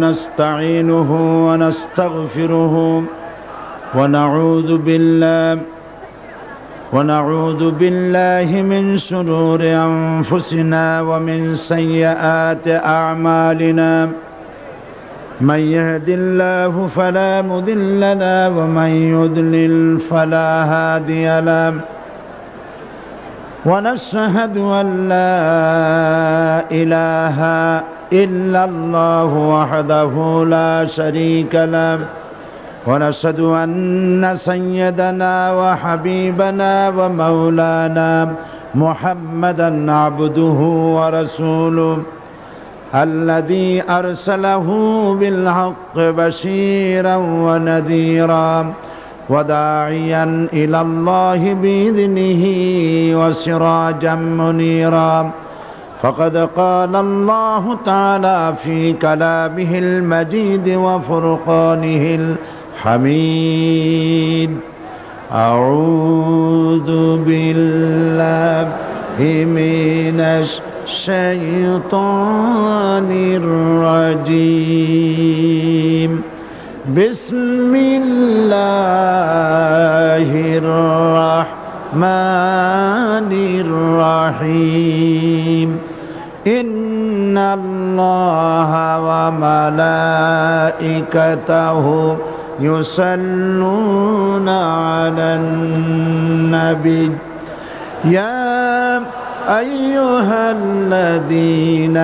ونستعينه ونستغفره ونعوذ بالله من شرور أنفسنا ومن سيئات أعمالنا من يهد الله فلا مضل له ومن يضلل فلا هادي له ونشهد أن لا إله إلا الله وحده لا شريك له ونشهد أن سيدنا وحبيبنا ومولانا محمدا عبده ورسوله الذي أرسله بالحق بشيرا ونذيرا وداعيا إلى الله بإذنه وسراجا منيرا فقد قال الله تعالى في كلامه المجيد وفرقانه الحميد أعوذ بالله من الشيطان الرجيم بسم الله الرحمن الرحيم إن الله وملائكته يصلون على النبي يا أيها الذين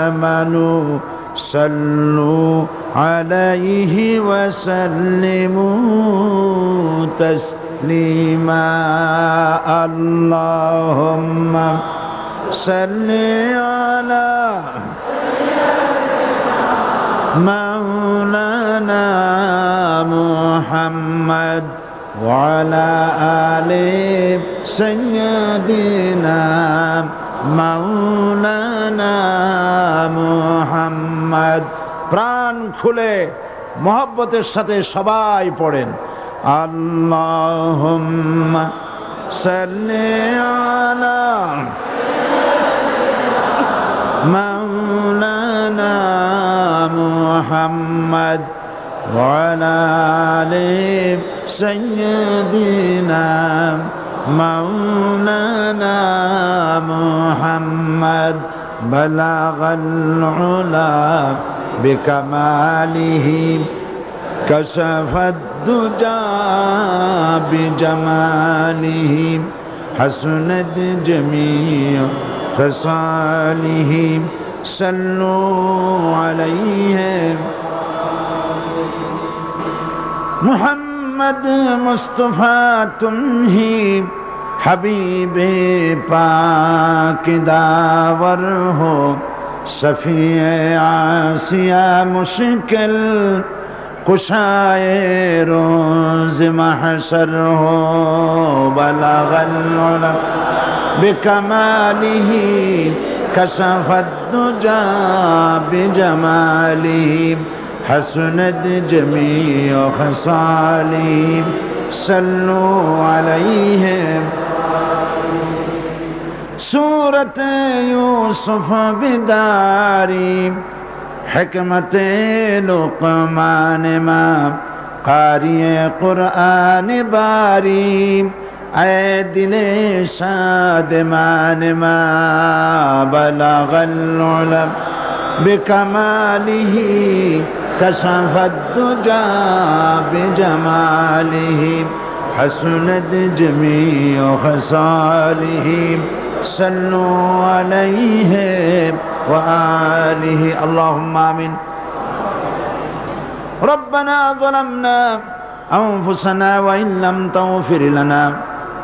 آمنوا صلوا عليه وسلموا تسليما اللهم صل على مولانا محمد وعلى آل سيدنا مولانا محمد প্রাণ খুলে মহব্বতের সাথে সবাই পড়েন আল্লাহুম্মা সাল্লি আলা মাওলানা মুহাম্মদ ওয়া আলা আলি সাইয়্যিদিনা মাওলানা মুহাম্মদ বালাগাল উলা بكماله كشف الدجى بجماله حسنت جميع خصاله صلوا عليه محمد مصطفى تمہی حبیب پاک داور ہو شفیع آسیہ مشکل کشائے روز محشر ہو بلغ العلا بکمالہ کشف الدجى بجمالہ حسنت جمیع خصالہ صلوا علیہ سورت یوسف بداری حکمت لقمان ماں قاری قرآن باری اے دل شادمان ماں بلغ العلا بکمالہ کشف الدجى بجمالہ حسنت جمیع خصالہ صلوا عليه وآله اللهم آمين ربنا ظلمنا أنفسنا وإن لم تغفر لنا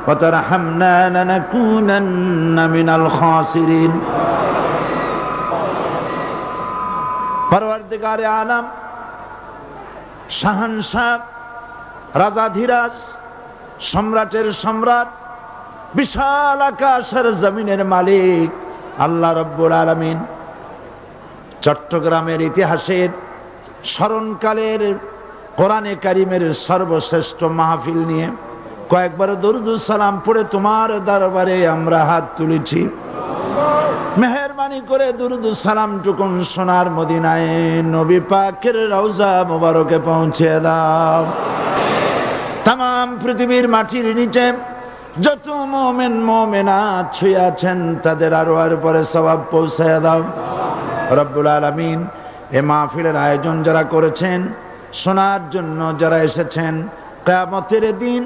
وترحمنا لنكونن من الخاسرين পরওয়ারদিগারে আলম শাহানশাহ রাজাধিরাজ সম্রাটের সম্রাট বিশাল আকাশের জমিনের মালিক আল্লাহ রব্বুল আলামিন চট্টগ্রামের ইতিহাসের স্মরণকালের কোরআনে কারিমের সর্বশ্রেষ্ঠ মাহফিল নিয়ে কয়েকবার দরুদ সালাম পড়ে তোমার দরবারে আমরা হাত তুলেছি। মেহেরবানি মেহেরবানি করে দুরুদ সালাম টুকুন সোনার মদিনায় নবী পাকের রওজা মোবারকে পৌঁছে দাও। তাম পৃথিবীর মাটির নিচে যত মুমিন মুমিনাত শুয়ে আছেন তাদের আরওয়ার উপরে সওয়াব পৌঁছায় দাও রব্বুল আলামিন। এ মাহফিলের আয়োজন যারা করেছেন, শোনার জন্য যারা এসেছেন, কিয়ামতের দিন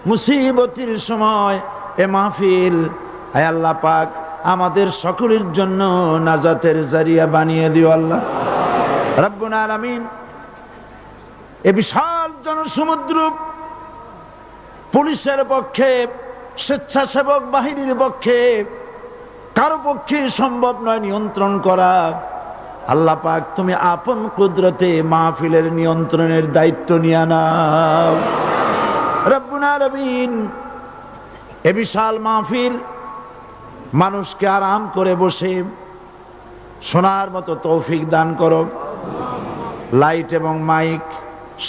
মুসিবতের সময় এ মাহফিল আয় আল্লাহ পাক আমাদের সকলের জন্য নাজাতের জারিয়া বানিয়ে দিও আল্লাহ রব্বুল আলামিন। এ বিশাল জনসমুদ্র পুলিশের পক্ষে, স্বেচ্ছাসেবক বাহিনীর পক্ষে কারো পক্ষে সম্ভব নয় নিয়ন্ত্রণ করা। আল্লাহ পাক তুমি আপন কুদরতে মাহফিলের নিয়ন্ত্রণের দায়িত্ব নিয়ে নাও রব্বুল আলামিন। এ বিশাল মাহফিল মানুষকে আরাম করে বসে শোনার মতো তৌফিক দান করো। লাইট এবং মাইক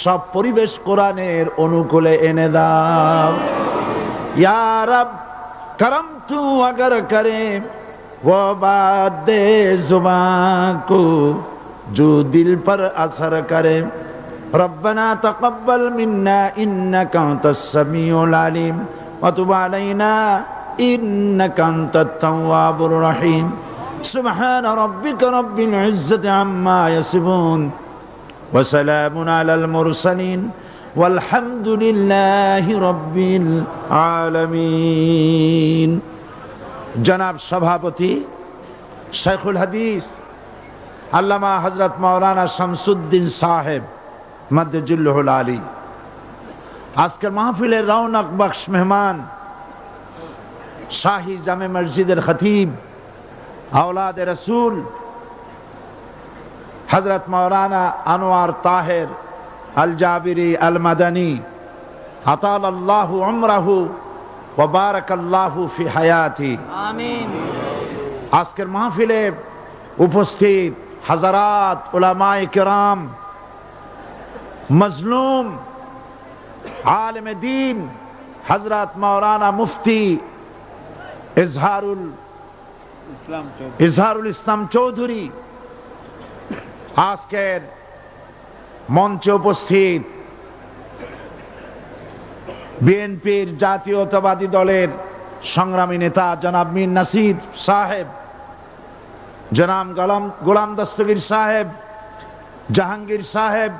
সব পরিবেশ কোরআনের অনুকূলে এনে দাও ইয়া রব। করম তু अगर करे वो बात दे जुबान को जो दिल पर असर करे। रब्बना तकब्बल मिन्ना इन्नका अंतस समीउल अलीम व तुब अलैना इन्नका अंतत तव्वाबुर रहीम। सुब्हान रब्बिका रब्बिल इज्जति अम्मा यसिफून व सलामुन अलल मुरसलीन वल्हम्दुलिल्लाहि रब्बिल आलमीन। जनाब सभापति शेखुल हदीस अल्लामा हजरत मौलाना शमसुद्दीन साहेब मद्दजुल्लुहुल आली आजकल महफिले रौनक बख्श मेहमान शाही जामे मस्जिदर खतीब औलाद रसूल हजरत मौलाना अनवार ताहिर अल जाबिरी अल मदनी अतालल्लाहु उम्रहु व बारकाल्लाहु फी हयाती आमीन। आजकेर महफिले उपस्थित हजरात उलमाए किराम, मजलूम आलिम दीन हजरत मौलाना मुफ्ती इजहारुल इस्लाम चौधरी, आजकेर मंचे उपस्थित বিএনপির জাতীয়তাবাদী দলের সংগ্রামী নেতা জনাব মীর নাসির সাহেব, জনাব গোলাম দস্তগীর সাহেব, জাহাঙ্গীর সাহেব,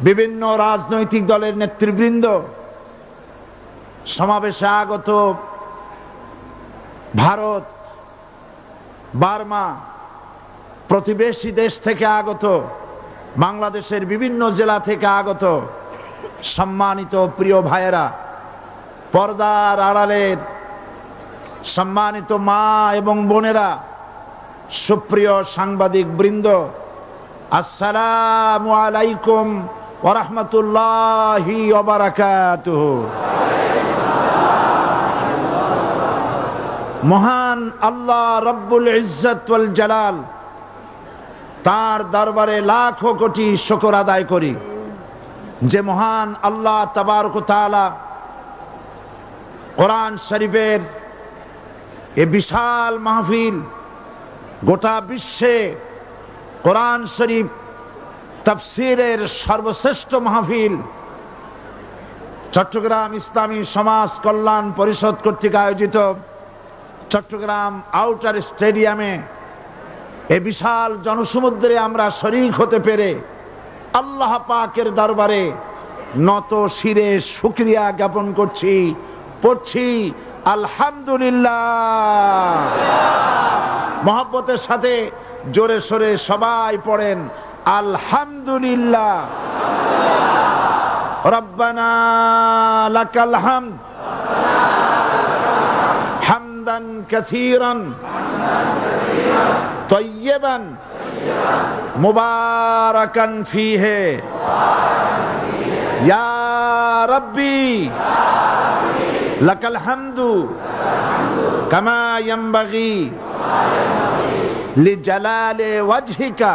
বিভিন্ন রাজনৈতিক দলের নেতৃবৃন্দ, সমাবেশে আগত ভারত, বার্মা, প্রতিবেশী দেশ থেকে আগত, বাংলাদেশের বিভিন্ন জেলা থেকে আগত সম্মানিত প্রিয় ভাইয়েরা, পর্দার আড়ালের সম্মানিত মা এবং বোনেরা, সুপ্রিয় সাংবাদিক বৃন্দ, আসসালামু আলাইকুম ওয়া রাহমাতুল্লাহি ওয়া বারাকাতুহু। মহান আল্লাহ রব্বুল ইজ্জত ওয়াল জালাল তার দরবারে লাখো কোটি শুকর আদায় করি যে মহান আল্লাহ তাবারক ওয়া তাআলা কোরআন শরীফের এ বিশাল মাহফিল, গোটা বিশ্বে কোরআন শরীফ তাফসীরের সর্বশ্রেষ্ঠ মাহফিল চট্টগ্রাম ইসলামী সমাজ কল্যাণ পরিষদ কর্তৃক আয়োজিত চট্টগ্রাম আউটার স্টেডিয়ামে এ বিশাল জনসমুদ্রে আমরা শরীক হতে পেরে আল্লাহ পাকের দরবারে নত শিরে শুকরিয়া জ্ঞাপন করছি, পড়ছি আলহামদুলিল্লাহ। মহব্বতের সাথে জোরে সোরে সবাই পড়েন আলহামদুলিল্লাহ। রব্বানা লাকাল হামদ হামদান কাসীরান তয়্যিবান মুবারাকান ফীহি ইয়া রাব্বি লাকাল হামদু কামা ইয়ানবাগি লিজালালি ওয়াজহিকা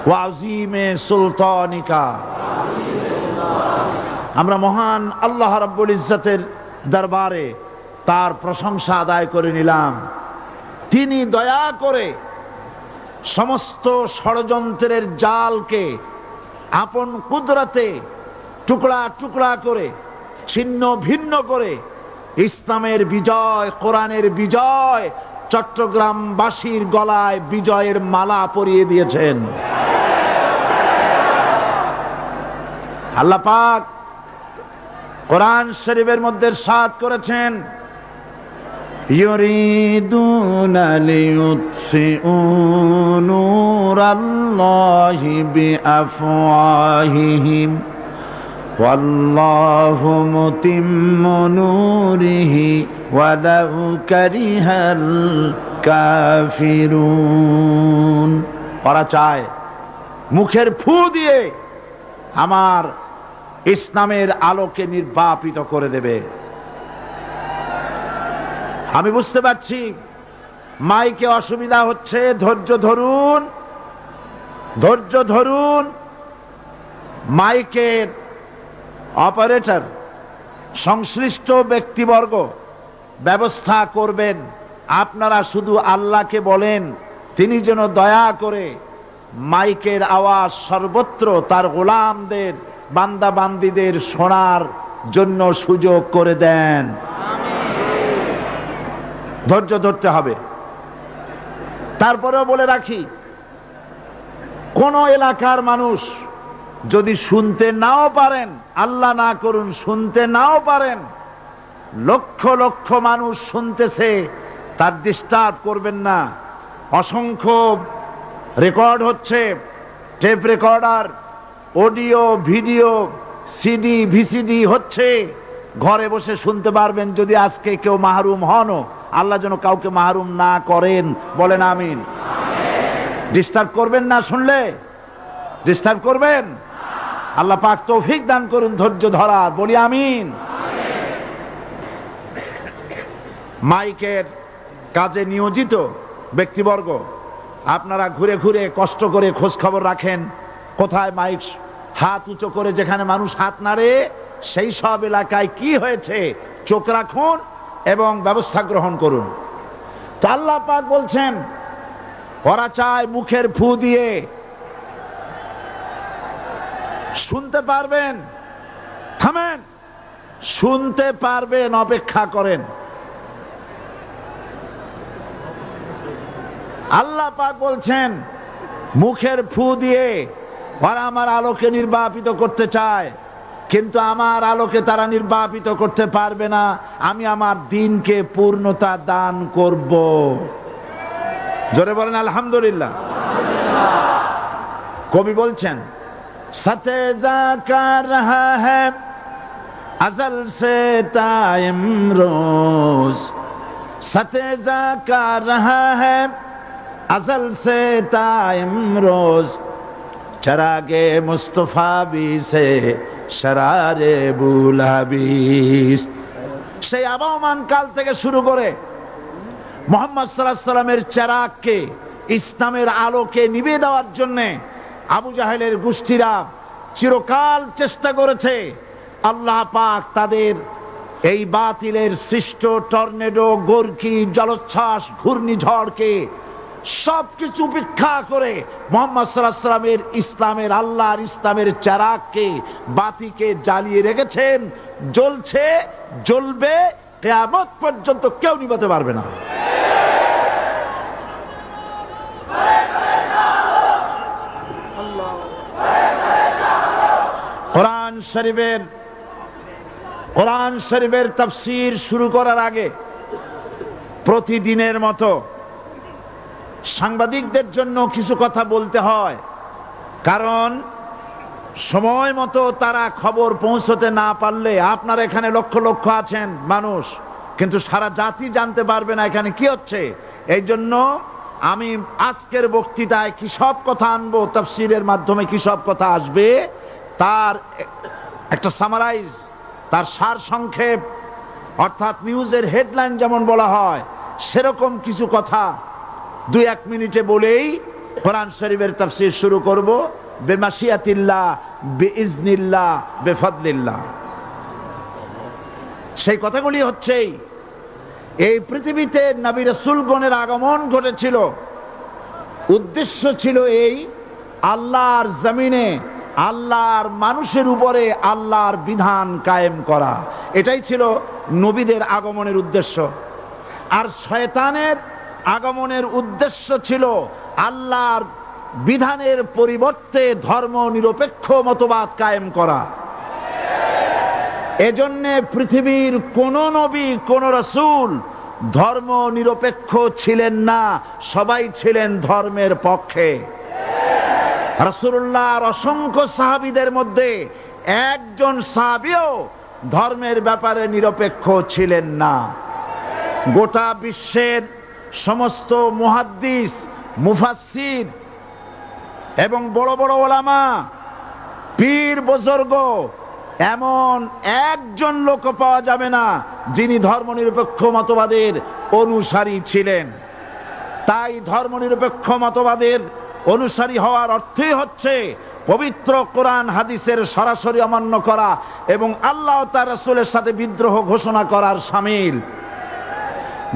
ওয়া আযীমি সুলতানিকা। আমরা মহান আল্লাহ রাব্বুল ইজ্জতের দরবারে তার প্রশংসা আদায় করে নিলাম। তিনি দয়া করে সমস্ত ষড়যন্ত্রের জালকে আপন কুদরতে টুকরা টুকরা করে ছিন্ন ভিন্ন করে ইসলামের বিজয়, কোরআনের বিজয় চট্টগ্রামবাসীর গলায় বিজয়ের মালা পরিয়ে দিয়েছেন। আল্লাহ পাক কোরআন শরীফের মধ্যে ইরশাদ করেছেন, ইউরিদুনা লিইউতফিউ নূরাল্লাহি বিআফওয়াহিহিম ওয়াল্লাহু মুতিম্মু নূরিহি ওয়ালাউ কারিহাল কাফিরুন। ওরা চায় মুখের ফু দিয়ে আমার ইসলামের আলোকে নির্বাপিত করে দেবে। আমি বুঝতে পারছি মাইকে অসুবিধা হচ্ছে, ধৈর্য ধরুন, ধৈর্য ধরুন। মাইকের অপারেটর সংশ্লিষ্ট ব্যক্তিবর্গ ব্যবস্থা করবেন। আপনারা শুধু আল্লাহকে বলেন তিনি যেন দয়া করে মাইকের আওয়াজ সর্বত্র তার গোলামদের, বান্দা বান্দীদের শোনার জন্য সুযোগ করে দেন। ধৈর্য ধরতে হবে। তারপরেও বলে রাখি, কোন এলাকার মানুষ যদি শুনতে নাও পারেন, আল্লাহ না করুন শুনতে নাও পারেন, লক্ষ লক্ষ মানুষ শুনতেছে, তার ডিস্টার্ব করবেন না। অসংখ্য রেকর্ড হচ্ছে, tape recorder, audio video, CD VCD হচ্ছে, ঘরে বসে শুনতে পারবেন। যদি আজকে কেউ মাহরুম হনও, আল্লাহ যেন কাউকে মাহরুম না করেন, বলেন আমিন। ডিস্টার্ব করবেন না, শুনলে ডিস্টার্ব করবেন। আল্লাহ পাক তৌফিক দান করুন ধৈর্য ধরার, বলি আমিন। মাইকের কাজে নিয়োজিত ব্যক্তিবর্গ, আপনারা ঘুরে ঘুরে কষ্ট করে খোঁজ খবর রাখেন কোথায় মাইক হাত উঁচু করে যেখানে মানুষ হাত নাড়ে, সেই সব এলাকায় কি হয়েছে চোখ রাখুন এবং ব্যবস্থা গ্রহণ করুন। তো আল্লাহ পাক বলছেন ওরা চায় মুখের ফু দিয়ে শুনতে পারবেন। থামেন, শুনতে পারবেন, অপেক্ষা করেন। আল্লাহ পাক বলছেন মুখের ফু দিয়ে ওরা আমার আলোকে নির্বাপিত করতে চায়, কিন্তু আমার আলোকে তারা নির্বাপিত করতে পারবে না। আমি আমার দ্বীনকে পূর্ণতা দান করব। জোরে বলেন আলহামদুলিল্লাহ। কবি বলছেন, সাথে জাকা রহা হ্যায় আজল সে তা ইমরোজ, সাথে জাকা রহা হ্যায় अज़ल से ता इमरोज, चरागे मुस्तफा भी से शरारे बुलाबिस। সেই আবহমান কাল থেকে শুরু করে মুহাম্মদ সাল্লাল্লাহু আলাইহি সাল্লামের চেরাগকে, ইসলামের আলোকে নিভিয়ে দেওয়ার জন্য আবু জাহেলের গোষ্ঠীরা চিরকাল চেষ্টা করেছে। আল্লাহ পাক তাদের এই বাতিলের সৃষ্ট টর্নেডো, গর্কি, জলোচ্ছ্বাস, ঘূর্ণিঝড়কে সবকিছু উপেক্ষা করে মুহাম্মদ সাল্লাল্লাহু আলাইহি সাল্লামের ইসলামের, আল্লাহর ইসলামের চেরাগকে, বাতিকে জ্বালিয়ে রেখেছেন। জ্বলছে, জ্বলবে, কিয়ামত পর্যন্ত কেউ নিভাতে পারবে না। কোরআন শরীফের তাফসীর শুরু করার আগে প্রতিদিনের মতো সাংবাদিকদের জন্য কিছু কথা বলতে হয়, কারণ সময় মতো তারা খবর পৌঁছতে না পারলে, আপনারা এখানে লক্ষ লক্ষ আছেন মানুষ, কিন্তু সারা জাতি জানতে পারবে না এখানে কি হচ্ছে। এই জন্য আমি আজকের বক্তৃতায় কি সব কথা আনবো, তাফসীরের মাধ্যমে কি সব কথা আসবে, তার একটা সামারাইজ, তার সার সংক্ষেপ, অর্থাৎ নিউজের হেডলাইন যেমন বলা হয় সেরকম কিছু কথা 2-1 মিনিটে বলেই কোরআন শরীফের তাফসীর শুরু করব। বেমাশিয়াতিল্লাহ, বিইজনিল্লাহ, বেফাদলিল্লাহ। সেই কথাগুলি হচ্ছে এই পৃথিবীতে নবী রাসূলগণের আগমন ঘটেছিল, উদ্দেশ্য ছিল এই আল্লাহর জমিনে আল্লাহর মানুষের উপরে আল্লাহর বিধান কায়েম করা। এটাই ছিল নবীদের আগমনের উদ্দেশ্য। আর শয়তানের আগমনের উদ্দেশ্য ছিল আল্লাহর বিধানের পরিবর্তে ধর্ম নিরপেক্ষ মতবাদ কায়েম করা। এজন্যে পৃথিবীর কোন নবী কোন রাসূল ধর্ম নিরপেক্ষ ছিলেন না, সবাই ছিলেন ধর্মের পক্ষে। রাসূলুল্লাহর অসংখ্য সাহাবীদের মধ্যে একজন সাহাবীও ধর্মের ব্যাপারে নিরপেক্ষ ছিলেন না। গোটা বিশ্বের সমস্ত মুহাদ্দিস, মুফাসসির এবং বড় বড় ওলামা, পীর বুজুর্গ, এমন একজন লোক পাওয়া যাবে না যিনি ধর্মনিরপেক্ষ মতবাদের অনুসারী ছিলেন। তাই ধর্মনিরপেক্ষ মতবাদের অনুসারী হওয়ার অর্থই হচ্ছে পবিত্র কোরআন হাদিসের সরাসরি অমান্য করা এবং আল্লাহ ও তার রাসূলের সাথে বিদ্রোহ ঘোষণা করার শামিল।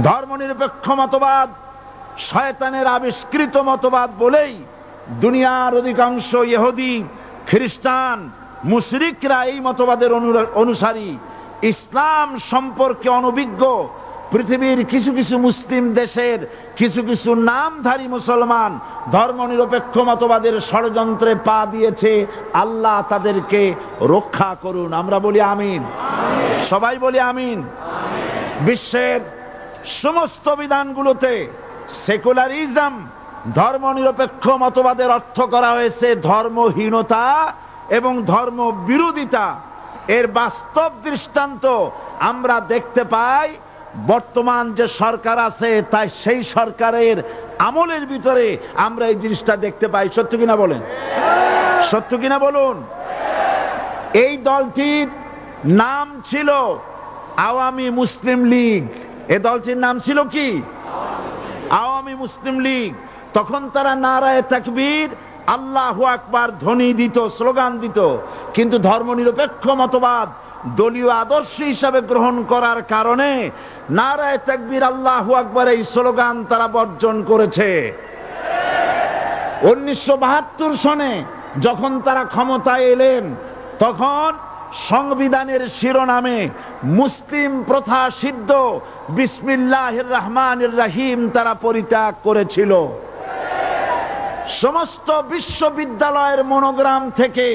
ধর্মনিরপেক্ষ মতবাদ শয়তানের আবিষ্কৃত মতবাদ বলেই দুনিয়ার অধিকাংশ ইহুদি, খ্রিস্টান, মুশরিকরা এই মতবাদের অনুসারী। ইসলাম সম্পর্কে অনভিজ্ঞ পৃথিবীর কিছু কিছু মুসলিম দেশের কিছু কিছু নামধারী মুসলমান ধর্মনিরপেক্ষ মতবাদের ষড়যন্ত্রে পা দিয়েছে। আল্লাহ তাদেরকে রক্ষা করুন। আমরা বলি আমিন, সবাই বলি আমিন। বিশ্বের সমস্ত বিধানগুলোতে সেকুলারিজম, ধর্মনিরপেক্ষ মতবাদের অর্থ করা হয়েছে ধর্মহীনতা এবং ধর্ম বিরোধিতা। এর বাস্তব দৃষ্টান্ত আমরা দেখতে পাই বর্তমান যে সরকার আছে, তাই সেই সরকারের আমলের ভিতরে আমরা এই জিনিসটা দেখতে পাই। সত্য কিনা বলেন? সত্য কিনা বলুন? এই দলটির নাম ছিল আওয়ামী মুসলিম লীগ। এই দলটির নাম ছিল কি? আওয়ামী মুসলিম লীগ। তখন তারা নারায়ে তাকবীর, আল্লাহু আকবার ধ্বনি দিত, স্লোগান দিত। কিন্তু ধর্মনিরপেক্ষ মতবাদ দলীয় আদর্শ হিসাবে গ্রহণ করার কারণে নারায়ে তাকবীর, আল্লাহু আকবার এই স্লোগান তারা বর্জন করেছে। 1972 সনে যখন তারা ক্ষমতায় এলেন, তখন সংবিধানের শিরোনামে মুসলিম প্রথা সিদ্ধ বিসমিল্লাহির রহমানির রহিম তারা পরিত্যাগ করেছিল। সমস্ত বিশ্ববিদ্যালয়ের মনোগ্রাম থেকে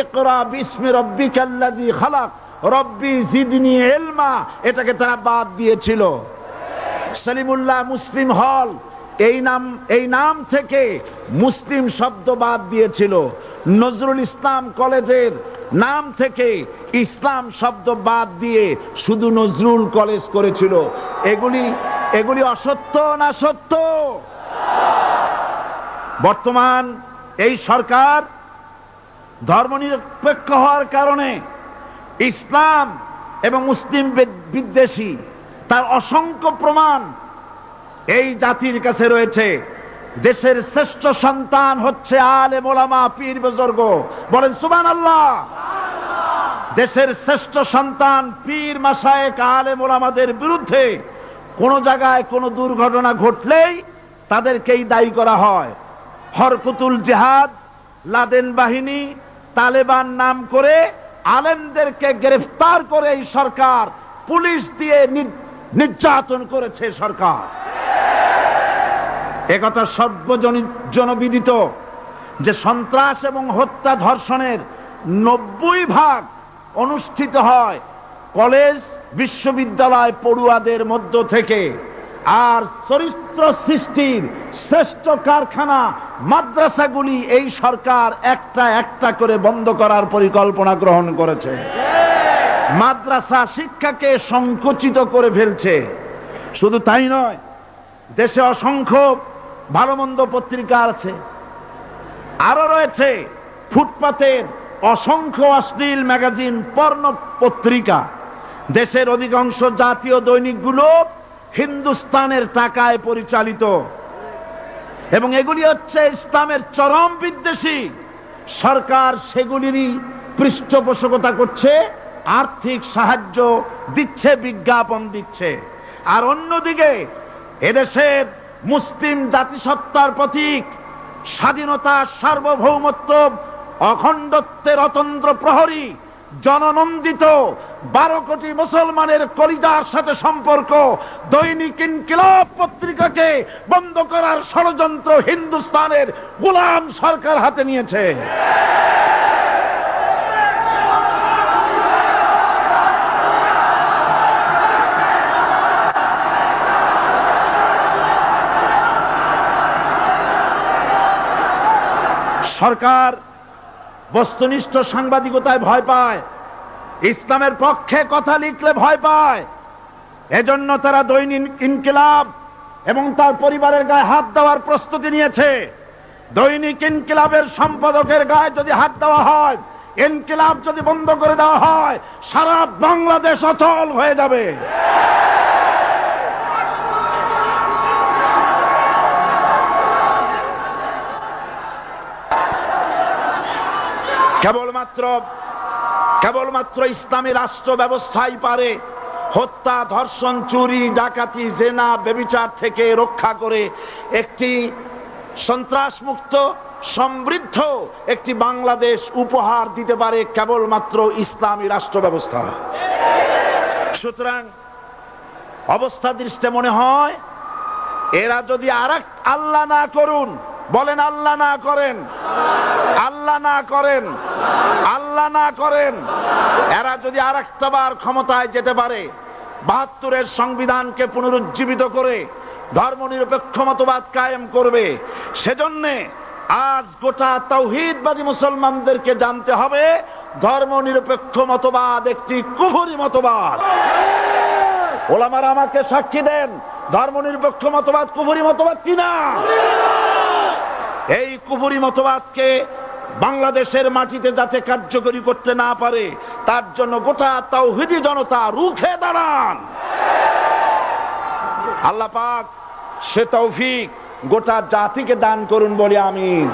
ইকরা বিসমি রাব্বিকাল্লাযী খালাক রব্বি জিদনি ইলমা এটাকে তারা বাদ দিয়েছিল। সলিমুল্লাহ মুসলিম হল এই নাম থেকে মুসলিম শব্দ বাদ দিয়েছিল। নজরুল ইসলাম কলেজের নাম থেকে ইসলাম শব্দ বাদ দিয়ে শুধু নজরুল কলেজ করেছিল। এগুলি অসত্য না সত্য? বর্তমান এই সরকার ধর্মনিরপেক্ষ হওয়ার কারণে ইসলাম এবং মুসলিম বিদ্বেষী, তার অসংখ্য প্রমাণ এই জাতির কাছে রয়েছে। দেশের শ্রেষ্ঠ সন্তান হচ্ছে আলেম ওলামা, পীর বুজুর্গ। বলেন সুবহানাল্লাহ। দেশের শ্রেষ্ঠ সন্তান পীর মাশায়েখ আলেম ওলামাদের বিরুদ্ধে কোন জায়গায় কোন দুর্ঘটনা ঘটলেই তাদেরকেই দায়ী করা হয়। হরকতুল জিহাদ, লাদেন বাহিনী, তালেবান নাম করে আলেমদেরকে গ্রেফতার করে এই সরকার পুলিশ দিয়ে নির্যাতন করেছে সরকার। একথা সর্বজনবিদিত যে সন্ত্রাস এবং হত্যা ধর্ষণের 90% অনুষ্ঠিত হয় কলেজ বিশ্ববিদ্যালয় পড়ুয়াদের মধ্য থেকে। আর চরিত্র সৃষ্টির শ্রেষ্ঠ কারখানা মাদ্রাসাগুলি এই সরকার একটা একটা করে বন্ধ করার পরিকল্পনা গ্রহণ করেছে। মাদ্রাসা শিক্ষাকে সংকুচিত করে ফেলছে। শুধু তাই নয়, দেশে অসংখ্য ভালো মন্দ পত্রিকা আছে, আরো রয়েছে ফুটপাতের অসংখ্য অশ্লীল ম্যাগাজিন, পর্ণ পত্রিকা। দেশের অধিকাংশ জাতীয় দৈনিকগুলো হিন্দুস্তানের টাকায় পরিচালিত এবং এগুলি হচ্ছে ইসলামের চরম বিদ্বেষী। সরকার সেগুলিরই পৃষ্ঠপোষকতা করছে, আর্থিক সাহায্য দিচ্ছে, বিজ্ঞাপন দিচ্ছে। আর অন্যদিকে এদেশের মুসলিম জাতিসত্তার প্রতীক স্বাধীনতা, সার্বভৌমত্ব, অখণ্ডত্বের অতন্ত্র প্রহরী, জননন্দিত 12 কোটি মুসলমানের কলিজার সাথে সম্পর্ক দৈনিক ইনকিলাব পত্রিকাকে বন্ধ করার ষড়যন্ত্র হিন্দুস্তানের গোলাম সরকার হাতে নিয়েছে। সরকার বস্তুনিষ্ঠ সাংবাদিকতায় ভয় পায়, ইসলামের পক্ষে কথা লিখলে ভয় পায়। এজন্য তারা দৈনিক ইনকিলাব এবং তার পরিবারের গায়ে হাত দেওয়ার প্রস্তুতি নিয়েছে। দৈনিক ইনকিলাবের সম্পাদকের গায়ে যদি হাত দেওয়া হয়, ইনকিলাব যদি বন্ধ করে দেওয়া হয়, সারা বাংলাদেশ অচল হয়ে যাবে। কেবলমাত্র ইসলামী রাষ্ট্র ব্যবস্থাই পারে হত্যা, ধর্ষণ, চুরি, ডাকাতি, জেনা, ব্যভিচার থেকে রক্ষা করে একটি সন্ত্রাসমুক্ত সমৃদ্ধ একটি বাংলাদেশ উপহার দিতে পারে কেবলমাত্র ইসলামী রাষ্ট্র ব্যবস্থা। সুতরাং অবস্থা দৃষ্টে মনে হয় এরা যদি আরেক আল্লাহ না করুন, বলেন আল্লাহ না করেন, আল্লাহ না করেন, আল্লাহ না করেন, এরা যদি আরেকটা বার ক্ষমতায় যেতে পারে, ৭২-এর সংবিধানকে পুনরুজ্জীবিত করে ধর্মনিরপেক্ষ মতবাদ কায়েম করবে, সেজন্যে আজ গোটা তাওহীদবাদী মুসলমানদেরকে জানতে হবে ধর্মনিরপেক্ষ মতবাদ একটি কুফরি মতবাদ। ওলামারা আমাকে সাক্ষী দেন, ধর্মনিরপেক্ষ মতবাদ কুফরি মতবাদ কিনা। এই কুফরি মতবাদকে বাংলাদেশের মাটিতে যাতে কার্যকরী করতে না পারে তার জন্য গোটা তাওহীদি জনতা রুখে দাঁড়ান। আল্লাহ পাক সে তৌফিক গোটা জাতিকে দান করুন বলি আমিন।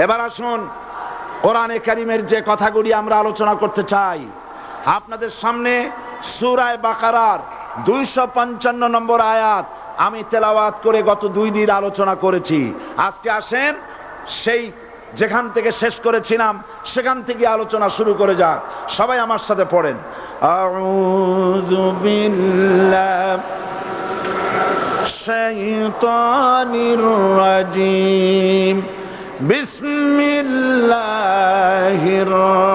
এবার আসুন কোরআনে কারীমের যে কথাগুলি আমরা আলোচনা করতে চাই, আপনাদের সামনে সূরা বাকারার 255 নম্বর আয়াত আমি তেলাওয়াত করে গত 2 দিন আলোচনা করেছি। আজকে আসেন সেই যেখান থেকে শেষ করেছিলাম সেখান থেকে আলোচনা শুরু করে যাক। সবাই আমার সাথে পড়েন, আউযু বিল্লাহি শাইতানির রাজীম, বিসমিল্লাহির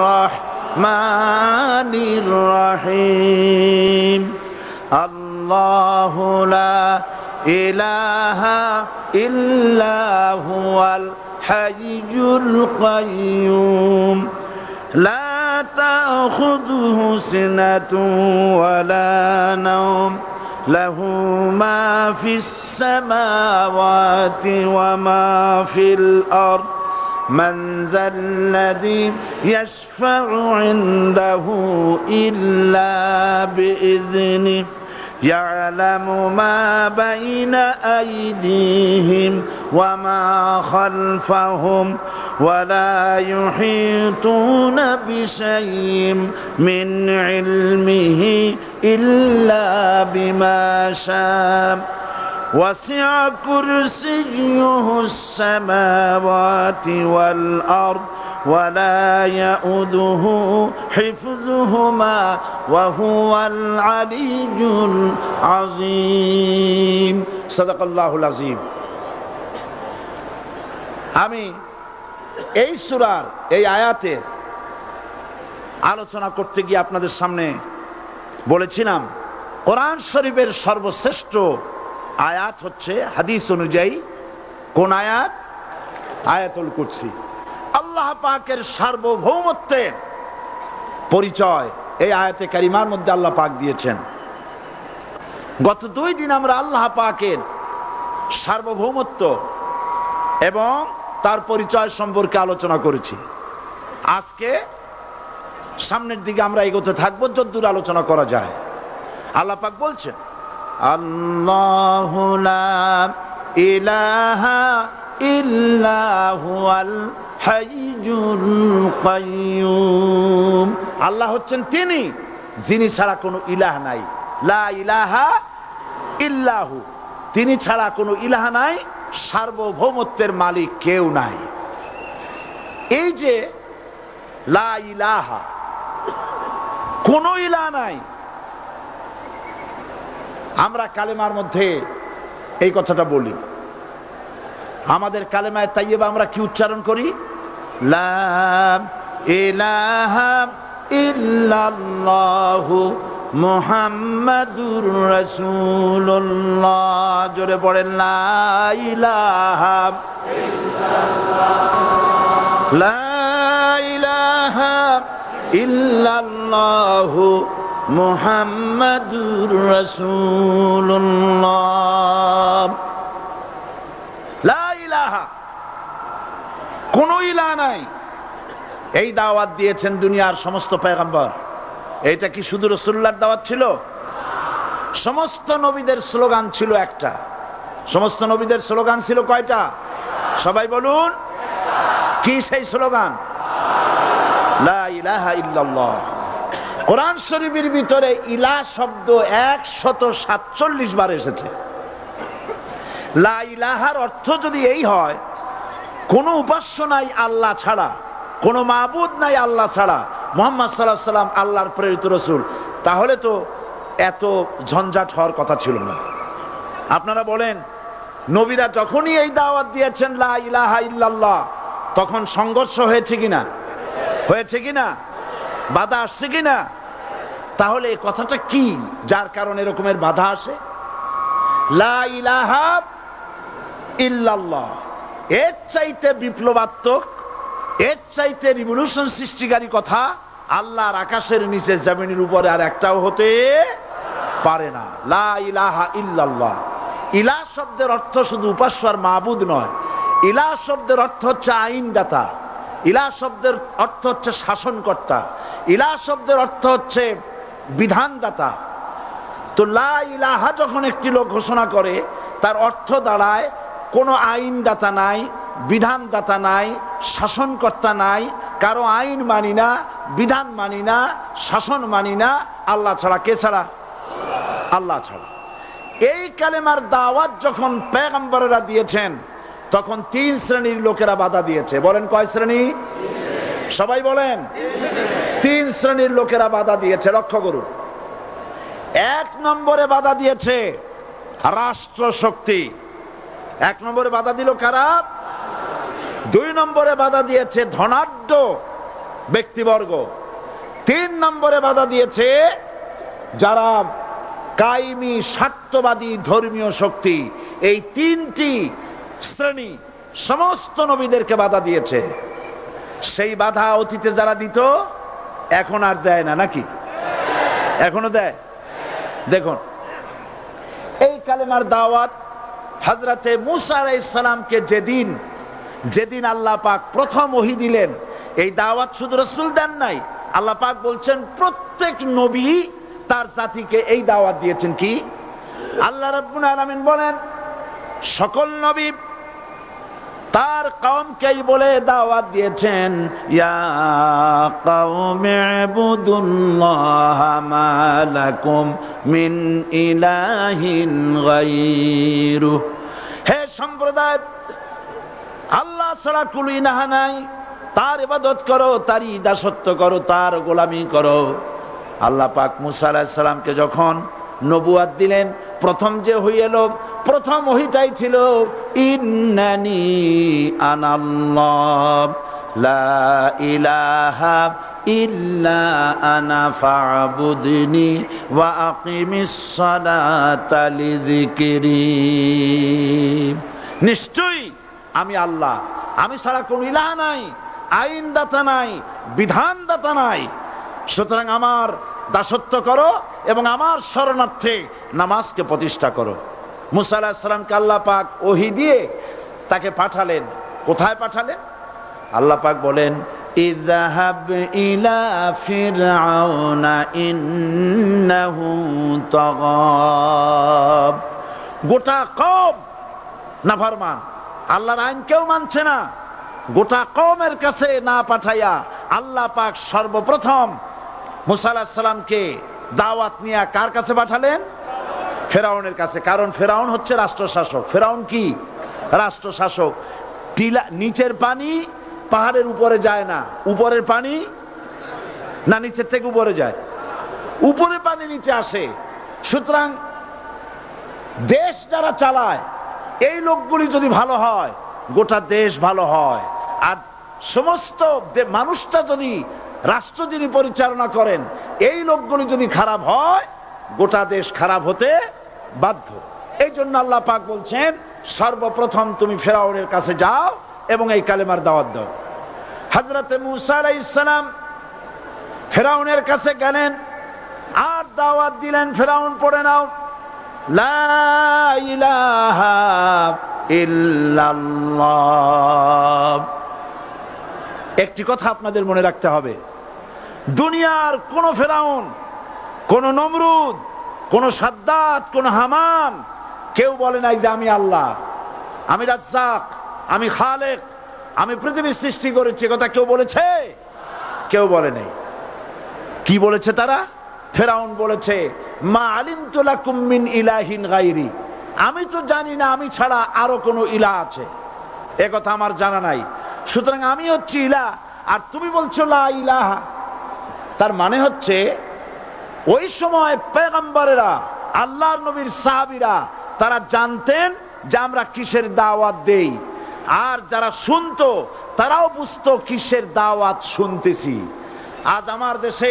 রাহমানির রাহিম। আল্লাহু লা ইলাহা ইল্লা হুয়াল হাইয়ুল কাইয়্যুম লা তাখুযুহু সিনাতুন ওয়ালা নাওম লাহু মা ফিস সামাওয়াতি ওয়া মা ফিল আরদ মান যাল্লাযী ইয়াশফা'ু ইনদাহু ইল্লা বিইذনিহি يعلم ما بين أيديهم وما خلفهم ولا يحيطون بشيء من علمه إلا بما شاء وسع كرسيه السماوات والأرض ولا يؤوده حفظهما وهو العلي العظيم صدق الله العظيم। আমি এই সূরার এই আয়াতের আলোচনা করতে গিয়ে আপনাদের সামনে বলেছিলাম কোরআন শরীফের সর্বশ্রেষ্ঠ আয়াত হচ্ছে হাদিস অনুযায়ী কোন আয়াত? আয়াতুল কুরসি। আল্লাহ পাকের সার্বভৌমত্বের পরিচয় এই আয়াতে কারিমার মধ্যে আল্লাহ পাক দিয়েছেন। গত 2 দিন আমরা আল্লাহ পাকের সার্বভৌমত্ব এবং তার পরিচয় সম্পর্কে আলোচনা করেছি। আজকে সামনের দিকে আমরা এগোতে থাকবো যতদূর আলোচনা করা যায়। আল্লাহ পাক বলছেন আল্লাহু লা ইলাহা ইল্লা হুয়াল হাইয়ুল কাইয়্যুম। আল্লাহ হচ্ছেন তিনি যিনি ছাড়া কোনো ইলাহ নাই। লা ইলাহা ইল্লাহু, তিনি ছাড়া কোনো ইলাহ নাই, সার্বভৌমত্বের মালিক কেউ নাই। এই যে লা ইলাহা, কোনো ইলাহ নাই, আমরা কালেমার মধ্যে এই কথাটা বলি। আমাদের কালেমায় তাইয়্যিবা আমরা কি উচ্চারণ করি? লা ইলাহা ইল্লাল্লাহু মুহাম্মাদুর রাসূলুল্লাহ। জোরে পড়েন লা ইলাহা ইল্লাল্লাহ, লা ইলাহা ইল্লাল্লাহু মুহাম্মাদুর রাসূলুল্লাহ। লা ইলাহা, কোন ইলাহ নাই। এই দাওয়াত দিয়েছেন দুনিয়ার সমস্ত পয়গম্বর। এটা কি শুধু রাসূলুল্লাহর দাওয়াত ছিল? সমস্ত নবীদের স্লোগান ছিল একটা। সমস্ত নবীদের স্লোগান ছিল কয়টা? সবাই বলুন, কি সেই স্লোগান? লা ইলাহা ইল্লাল্লাহ। কোরআন শরীফের ভিতরে ইলাহ শব্দ 147 বার এসেছে। লা ইলাহার অর্থ যদি এই হয়, কোনো উপাস্য নাই আল্লাহ ছাড়া, কোনো মাবুদ নাই আল্লাহ ছাড়া, মুহাম্মদ সাল্লাল্লাহু আলাইহি ওয়াসাল্লাম আল্লাহর প্রেরিত রাসূল, তাহলে তো এত ঝঞ্ঝাট হওয়ার কথা ছিল না। আপনারা বলেন, নবীরা যখনই এই দাওয়াত দিয়েছেন লা ইলাহা ইল্লাল্লাহ, তখন সংঘর্ষ হয়েছে কিনা? হয়েছে কিনা? বাধা আসছে কিনা? তাহলে এই কথাটা কি যার কারণে এরকমের বাধা আসে? লা ইলাহা ইল্লাল্লাহ, এর চাইতে বিপ্লবাত্মক, এর চাইতে রিভলিউশন সৃষ্টিকারী কথা আল্লাহর আকাশের নিচে জমিনের উপরে আর একটাও হতে পারে না। লা ইলাহা ইল্লাল্লাহ। ইলাহ শব্দের অর্থ শুধু উপাস্য আর মাবুদ নয়। ইলাহ শব্দের অর্থ হচ্ছে আইনদাতা, ইলাহ শব্দের অর্থ হচ্ছে শাসনকর্তা, ইলাহ শব্দের অর্থ হচ্ছে বিধানদাতা। তো লা ইলাহা যখন একটি লোক ঘোষণা করে, তার অর্থ দাঁড়ায় কোনো আইনদাতা নাই, বিধানদাতা নাই, শাসনকর্তা নাই, কারো আইন মানি না, বিধান মানি না, শাসন মানি না, আল্লাহ ছাড়া। কে ছাড়া? আল্লাহ ছাড়া। এই কালেমার দাওয়াত যখন পয়গম্বরেরা দিয়েছেন, তখন 3 শ্রেণীর লোকেরা বাধা দিয়েছে। বলেন কয় শ্রেণী? সবাই বলেন। 3 শ্রেণীর লোকেরা বাধা দিয়েছে। লক্ষ্য করুন। 1 নম্বরে বাধা দিয়েছে রাষ্ট্র শক্তি। 1 নম্বরে বাধা দিল কারা? 2 নম্বরে বাধা দিয়েছে ধনাঢ্য ব্যক্তিবর্গ। 3 নম্বরে বাধা দিয়েছে যারা কায়েমি স্বার্থবাদী ধর্মীয় শক্তি। এই 3টি শ্রেণী সমস্ত নবীদেরকে বাধা দিয়েছে। সেই বাধা অতীতে যারা দিত, এখন আর দেয় না নাকি? এখনো দেয়। দেখুন, এই কালেমার দাওয়াত হযরতে মূসা আলাইহিস সালামকে যেদিন আল্লাহ পাক প্রথম ওহী দিলেন, এই দাওয়াত শুধু রাসূল দেন নাই, আল্লাহ পাক বলছেন প্রত্যেক নবী তার জাতিকে এই দাওয়াত দিয়েছেন। কি? আল্লাহ রাব্বুল আলামিন বলেন, সকল নবী তার কওমকেই বলে দাওয়াত দিয়েছেন, ইয়া কওমি ইবুদুল্লাহা মা লাকুম মিন ইলাহিন গায়রু। হে সম্প্রদায়, আল্লাহ ছাড়া কোনো ইলাহ নাই, তার ইবাদত করো, তারই দাসত্ব করো, তার গোলামি করো। আল্লাহ পাক মূসা আলাইহিস সালামকে যখন নবুয়াত দিলেন, প্রথম যে ওহী এলো, প্রথম ওহীটাই ছিল ইন্নানি আনাল্লাহ লা ইলাহা ইল্লা আনা ফা'বুদনি ওয়া আকিমিস সালাতা লিযিকরি। নিশ্চয়ই আমি আল্লাহ, আমি ছাড়া কোনো ইলাহ নাই, আইনদাতা নাই, বিধানদাতা নাই, সুতরাং আমার দাসত্ব করো এবং আমার শরণার্থে নামাজকে প্রতিষ্ঠা করো। মূসা আলাইহিস সালামকে আল্লাহ পাক ওহী দিয়ে তাকে পাঠালেন। কোথায় পাঠালেন? আল্লাহ পাক বলেন, ইযহাব ইলা ফিরআউনা ইন্নাহু তাগা। গোটা কওম নাফরমান, আল্লাহর আইন কেউ মানছে না। গোটা কওমের কাছে না পাঠাইয়া আল্লাহ পাক সর্বপ্রথম মূসা আলাইহিস সালামকে দাওয়াত নিয়ে কার কাছে পাঠালেন? ফেরাউনের কাছে, কারণ ফেরাউন হচ্ছে রাষ্ট্রশাসক। ফেরাউন কি রাষ্ট্রশাসক। টিলা নিচের পানি পাহাড়ের উপরে যায় না, উপরের পানি না নিচের থেকে উপরে যায়, উপরে পানি নিচে আসে। সুতরাং দেশ যারা চালায় এই লোকগুলি যদি ভালো হয় গোটা দেশ ভালো হয়, আর সমস্ত মানুষটা যদি রাষ্ট্র যিনি পরিচালনা করেন এই লোকগুলি যদি খারাপ হয় গোটা দেশ খারাপ হতে বাধ্য। এই জন্য আল্লাহ পাক বলছেন সর্বপ্রথম তুমি ফেরাউনের কাছে যাও এবং এই কালেমার দাওয়াত দাও। হযরতে মূসা আলাইহিস সালাম ফেরাউনের কাছে গেলেন আর দাওয়াত দিলেন, ফেরাউন পড়ে নাও লা ইলাহা ইল্লাল্লাহ। একটি কথা আপনাদের মনে রাখতে হবে, দুনিয়ার কোন ফেরাউন, কোন নমরুদ, কোন সাদ্দাত, কোন হামান কেউ বলে নাই যে আমি আল্লাহ, আমি রাজ্জাক, আমি খালেক, আমি পৃথিবীর সৃষ্টি করেছি। কথা কেউ বলেছে? কেউ বলে নাই। কি বলেছে তারা? ফেরাউন বলেছে মা আলিমতু লাকুম মিন ইলাহিন গায়রি, আমি তো জানি না আমি ছাড়া আরো কোন ইলাহ আছে, এ কথা আমার জানা নাই, সুতরাং আমি হচ্ছি ইলাহ আর তুমি বলছো লা ইলাহা। তার মানে হচ্ছে ওই সময় পয়গম্বরেরা, আল্লাহর নবীর সাহাবীরা তারা জানতেন যে আমরা কিসের দাওয়াত দেই, আর যারা শুনতো তারাও বুঝতো কিসের দাওয়াত শুনতেছি। আজ আমার দেশে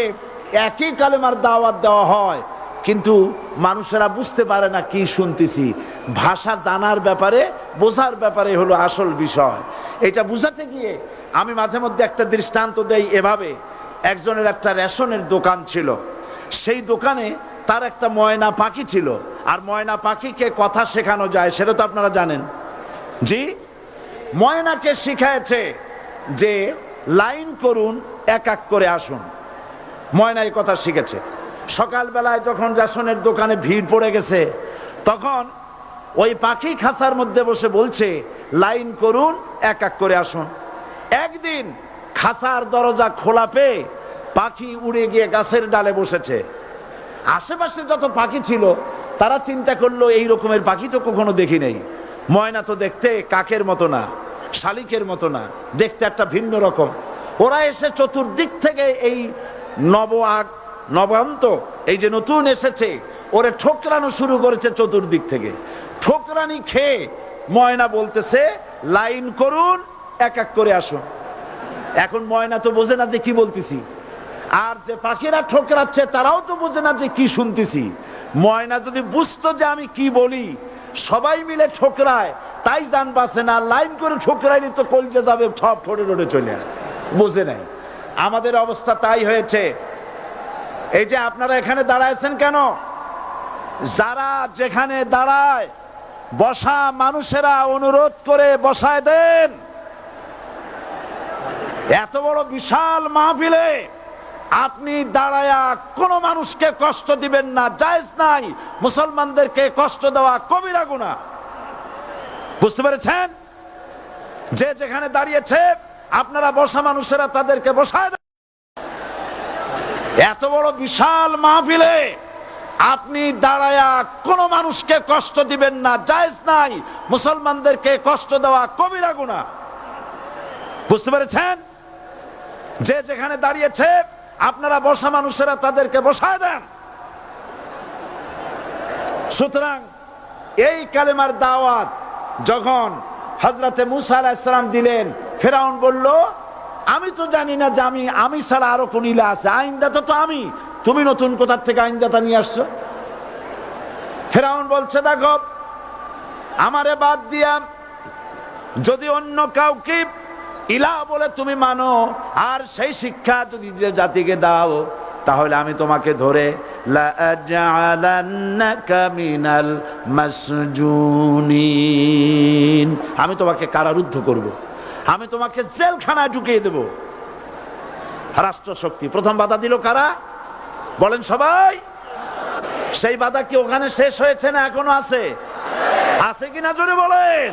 একই কালেমার দাওয়াত দেওয়া হয় কিন্তু মানুষেরা বুঝতে পারে না কি শুনতেছি। ভাষা জানার ব্যাপারে, বোঝার ব্যাপারে হলো আসল বিষয়। এটা বুঝাতে গিয়ে আমি মাঝে মধ্যে একটা দৃষ্টান্ত দেই এভাবে। একজনের একটা রেশনের দোকান ছিল, সেই দোকানে তার একটা ময়না পাখি ছিল, আর ময়না পাখিকে কথা শেখানো যায় সেটা তো আপনারা জানেন। জি, ময়নাকে শিখায়েছে যে লাইন করুন, এক এক করে আসুন। ময়না এই কথা শিখেছে। সকালবেলায় যখন রেশনের দোকানে ভিড় পড়ে গেছে তখন ওই পাখি খাঁচার মধ্যে বসে বলছে লাইন করুন, এক এক করে আসুন। একদিন খাঁচার দরজা খোলা পেয়ে পাখি উড়ে গিয়ে গাছের ডালে বসেছে। আশেপাশে যত পাখি ছিল তারা চিন্তা করলো এই রকমের পাখি তো কখনো দেখি নেই। ময়না তো দেখতে কাকের মতো না, শালিকের মতো না, দেখতে একটা ভিন্ন রকম। ওরা এসে চতুর্দিক থেকে এই নবান্ত, এই যে নতুন এসেছে, ওরে ঠোকরানো শুরু করেছে চতুর্দিক থেকে। ঠোকরানি খেয়ে ময়না বলতেছে লাইন করুন, এক এক করে আসুন। এখন ময়না তো বোঝে না যে কি বলতেছি, আর যে পাখিরা ঠোকরাচ্ছে তারাও তো বোঝে না যে কি শুনতেছি। ময়না যদি বুঝতো যে আমি কি বলি, সবাই মিলে ঠোকরায়, তাই জান বাঁচে না। লাইন করে ঠোকরাইনি তো কলজে যাবে, সব ঠোঁটে ঠোঁটে চলে বোঝে নাই। আমাদের অবস্থা তাই হয়েছে। এই যে আপনারা এখানে দাঁড়াইছেন কেন? যারা যেখানে দাঁড়ায় বসা মানুষেরা অনুরোধ করে বসায় দেন। এত বড় বিশাল মাহফিলে আপনি দাঁড়ায়া কোন মানুষকে কষ্ট দিবেন না, জায়েজ নাই। মুসলমানদেরকে কষ্ট দেওয়া কবিরা গুনাহ। বুঝতে পেরেছেন? যে যেখানে দাঁড়িয়েছে আপনারা বসা মানুষেরা তাদেরকে বসায় দেন। এত বড় বিশাল মাহফিলে আপনি দাঁড়ায়া কোন মানুষকে কষ্ট দিবেন না, জায়েজ নাই। মুসলমানদেরকে কষ্ট দেওয়া কবিরা গুনাহ। বুঝতে পেরেছেন? যে যেখানে দাঁড়িয়েছে আপনারা বসা মানুষেরা তাদেরকে বসায় দেন। সুতরাং এই কালেমার দাওয়াত যখন হযরতে মূসা আলাইহিস সালাম দিলেন, ফেরাউন বলল আমি তো জানি না যে আমি ছাড়া আরো কোন ইলাহ আছে, আইনদাতা তো আমি, তুমি নতুন কোথা থেকে আইনদাতা নিয়ে আসছো? ফেরাউন বলছে দেখো, আমারে বাদ দিয়া যদি অন্য কাউকে ইলাহ বলে তুমি মানো আর সেই শিক্ষা যদি যে জাতিকে দাও, তাহলে আমি তোমাকে ধরে লাআজআলান্নাকা মিনাল মাসজুনিন, আমি তোমাকে কারারুদ্ধ করব, আমি তোমাকে জেলখানায় ঢুকিয়ে দেব। রাষ্ট্রশক্তি প্রথম বাধা দিল কারা? বলেন সবাই। সেই বাধা কি ওখানে শেষ হয়েছে না এখনো আছে? আছে কিনা জোরে বলেন।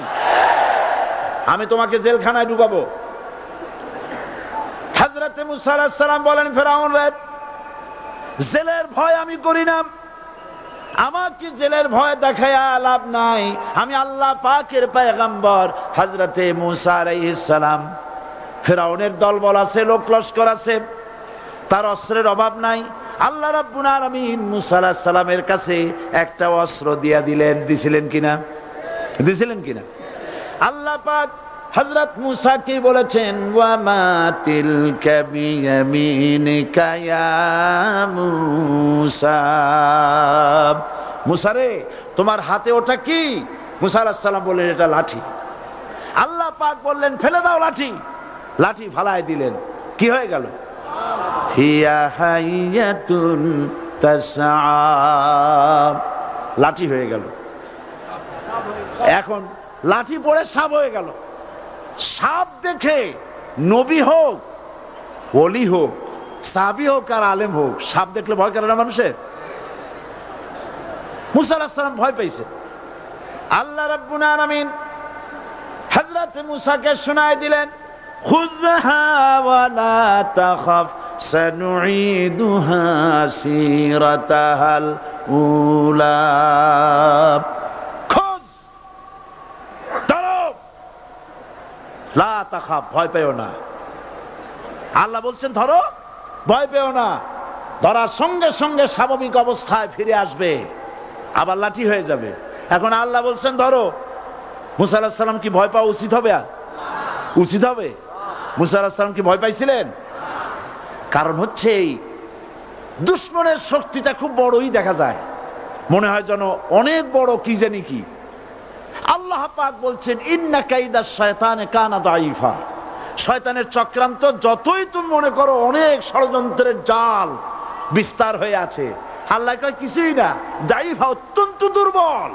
আমি তোমাকে জেলখানায় ঢুকাবো। হযরতে মূসা আলাইহিস সালাম বলেন ফেরাউন রে, জেলের ভয় আমি করি না, আমাকে জেলের ভয় দেখায়া লাভ নাই, আমি আল্লাহ পাকের পয়গম্বর হযরতে মুসা আলাইহিস সালাম। ফিরআউনের দলবল আছে, লোক লস্কর আছে, তার অস্ত্রের অভাব নাই। আল্লাহ রাব্বুল আলামিন মুসা আলাইহিস সালামের কাছে একটা অস্ত্র দিয়া দিলেন। দিছিলেন কিনা? আল্লাহ পাক হযরত মুসা কি বলেছেন, ওয়া মা তিলকা বিয়ামিনিকা ইয়া মুসা। মুসা রে, তোমার হাতে ওটা কি? মুসা আলাইহিস সালাম বললেন, এটা লাঠি। আল্লাহ পাক বললেন, ফেলে দাও লাঠি। লাঠি ফালায় দিলেন, কি হয়ে গেল? হিয়া হাইয়াতুন তাসআ, লাঠি হয়ে গেল। এখন লাঠি পড়ে সাপ হয়ে গেল। সাপ দেখে নবী হোক, ওলি হোক, সাহাবী হোক আর আলেম হোক, সাপ দেখলে ভয় করে না মানুষের? মুসা আলাইহিস সালাম ভয় পাইছে। আল্লাহ রাব্বুল আলামিন হযরত মুসাকে শোনায় দিলেন, খুযহা ওয়া লা তাখাফ সানুঈদুহা সিরাতাহাল উলা। লা তাখাফ, ভয় পেও না। আল্লাহ বলছেন ধরো, ভয় পেও না। ধরার সঙ্গে সঙ্গে স্বাভাবিক অবস্থায় ফিরে আসবে, আবার লাঠি হয়ে যাবে। এখন আল্লাহ বলছেন ধরো। মুসা আলাইহিস সালাম কি ভয় পাওয়া উচিত হবে? উচিত হবে? মুসা আলাইহিস সালাম কি ভয় পাইছিলেন? কারণ হচ্ছে এই দুশমনের শক্তিটা খুব বড়ই দেখা যায়, মনে হয় যেন অনেক বড়, কি জানি কি। আল্লাহ পাক বলছেন, ইন্না কাইদাশ শায়তানে কানা দাঈফা। শয়তানের চক্রান্ত যতই তুমি মনে করো অনেক ষড়যন্ত্রের জাল বিস্তার হয়ে আছে, আল্লাহ কয় কিছুই না, দাঈফা, অত্যন্ত দুর্বল।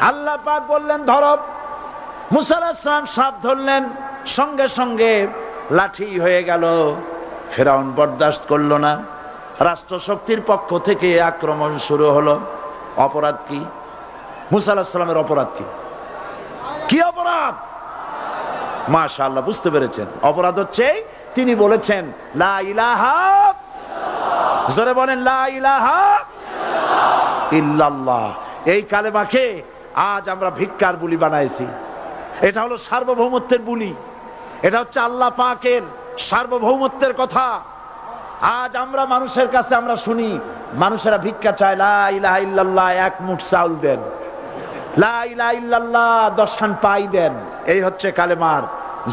আল্লাহ পাক বললেন ধরো। মুসা আলাইহিস সালাম সাপ ধরলেন, সঙ্গে সঙ্গে লাঠি হয়ে গেল। ফিরআউন বরদাস্ত করলো না, রাষ্ট্রশক্তির পক্ষ থেকে আক্রমণ শুরু হলো। অপরাধ কি? মুসা আলাইহিস সালামের অপরাধ কি? কি অপরাধ? মাশাআল্লাহ, বুঝতে পেরেছেন। অপরাধ হচ্ছে তিনি বলেছেন লা ইলাহা, জোরে বলেন লা ইলাহা ইল্লাল্লাহ। এই কালেমাকে আজ আমরা ভিক্ষার বুলি বানাইছি। এটা হলো সার্বভৌমত্বের বুলি, এটা হচ্ছে আল্লাহ পাকের সার্বভৌমত্বের কথা। আজ আমরা মানুষের কাছে আমরা শুনি, মানুষেরা ভিক্ষা চায়, লা ইলাহা ইল্লাল্লাহ, এক মুঠ চাউল দেন, লা ইলাহা ইল্লাল্লাহ 10 খান পাই দেন। এই হচ্ছে কালেমার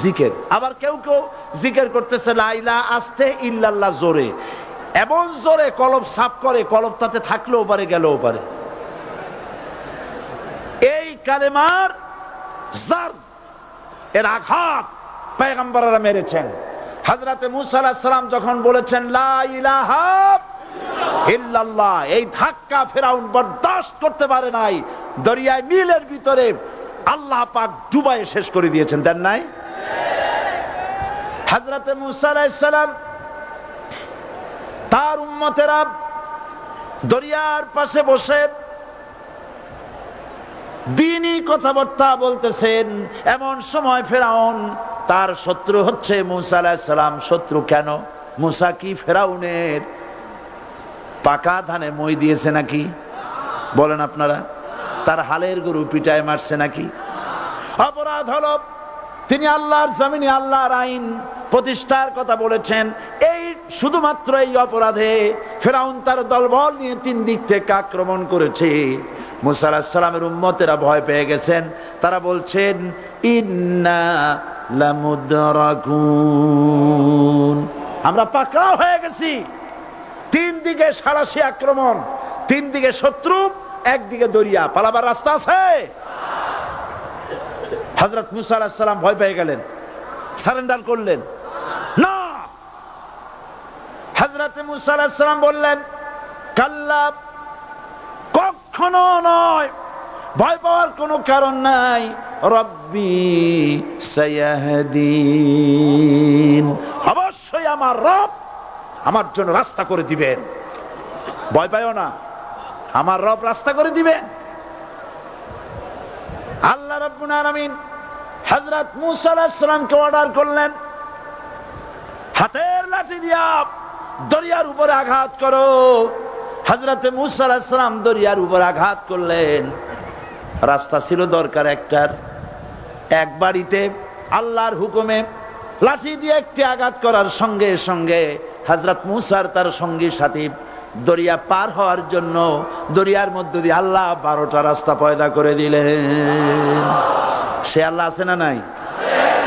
জিকির। আবার কেউ কেউ জিকির করতেছে লা ইলাহা আস্তে, ইল্লাল্লাহ জোরে, এমন জোরে কলব সাফ করে, কলব তাতে থাকলেও পারে, গেলেও পারে। এই কালেমার জার, এর আঘাত পয়গম্বররা মেরেছেন। হযরতে মুসা আলাইহিস সালাম যখন বলেছেন লা ইলাহা ইল্লাল্লাহ, এই ধাক্কা ফিরআউন বরদাস্ত করতে পারে নাই। দরিয়ায় নীলের ভিতরে আল্লাহ পাক ডুবাইয়ে শেষ করে দিয়েছেন, দেন নাই? হযরতে মুসা আলাইহিস সালাম, তার উম্মতেরা দরিয়ার পাশে বসে দ্বীনি কথাবার্তা বলতেছেন। এমন সময় ফিরআউন, তার শত্রু হচ্ছে মুসা আলাইহিস সালাম। শত্রু কেন? মুসা কি ফিরআউনের পাকা ধানে মই দিয়েছে নাকি? বলেন আপনারা। তার হালের গরু পিটায় মারছে নাকি? অপরাধ হলো তিনি আল্লাহর জমিনে আল্লাহর আইন প্রতিষ্ঠার কথা বলেছেন। এই শুধুমাত্র এই অপরাধে ফিরআউন তার দলবল নিয়ে 3 দিক থেকে আক্রমণ করেছে। মুসা আলাইহিস সালামের উম্মতেরা ভয় পেয়ে গেছেন। তারা বলছেন ইন্না লামুদরাকুন, আমরা পাকড়াও হয়ে গেছি। 3 দিকে সাড়াশি আক্রমণ, 3 দিকে শত্রু, একদিকে দরিয়া, পালাবার রাস্তা আছে? হযরত মুসা আলাইহিস সালাম ভয় পেয়ে গেলেন, সারেন্ডার করলেন না। হযরত মুসা আলাইহিস সালাম বললেন কাল্লা, কখনো নয়, ভয় পাওয়ার কোনো কারণ নাই। রব্বি সায়াহদিন, অবশ্যই আমার রব আমার জন্য রাস্তা করে দিবেন। ভয় পাইও না, আমার রব রাস্তা করে দিবেন। আল্লাহ রাব্বুল আলামিন হযরত মুসা আলাইহিস সালামকে অর্ডার করলেন, হাতের লাঠি দিয়া দরিয়ার উপরে আঘাত করো। হযরতে মূসা আলাইহিস সালাম দরিয়ার উপর আঘাত করলেন। রাস্তা ছিল দরকার একটার, এক বাড়িতে আল্লাহর হুকুমে লাঠি দিয়ে একটি আঘাত করার সঙ্গে সঙ্গে হযরত মূসার তার সঙ্গী সাথী দরিয়া পার হওয়ার জন্য দরিয়ার মধ্যে দিয়ে আল্লাহ 12টা রাস্তা পয়দা করে দিলেন। সে আল্লাহ আছে না নাই?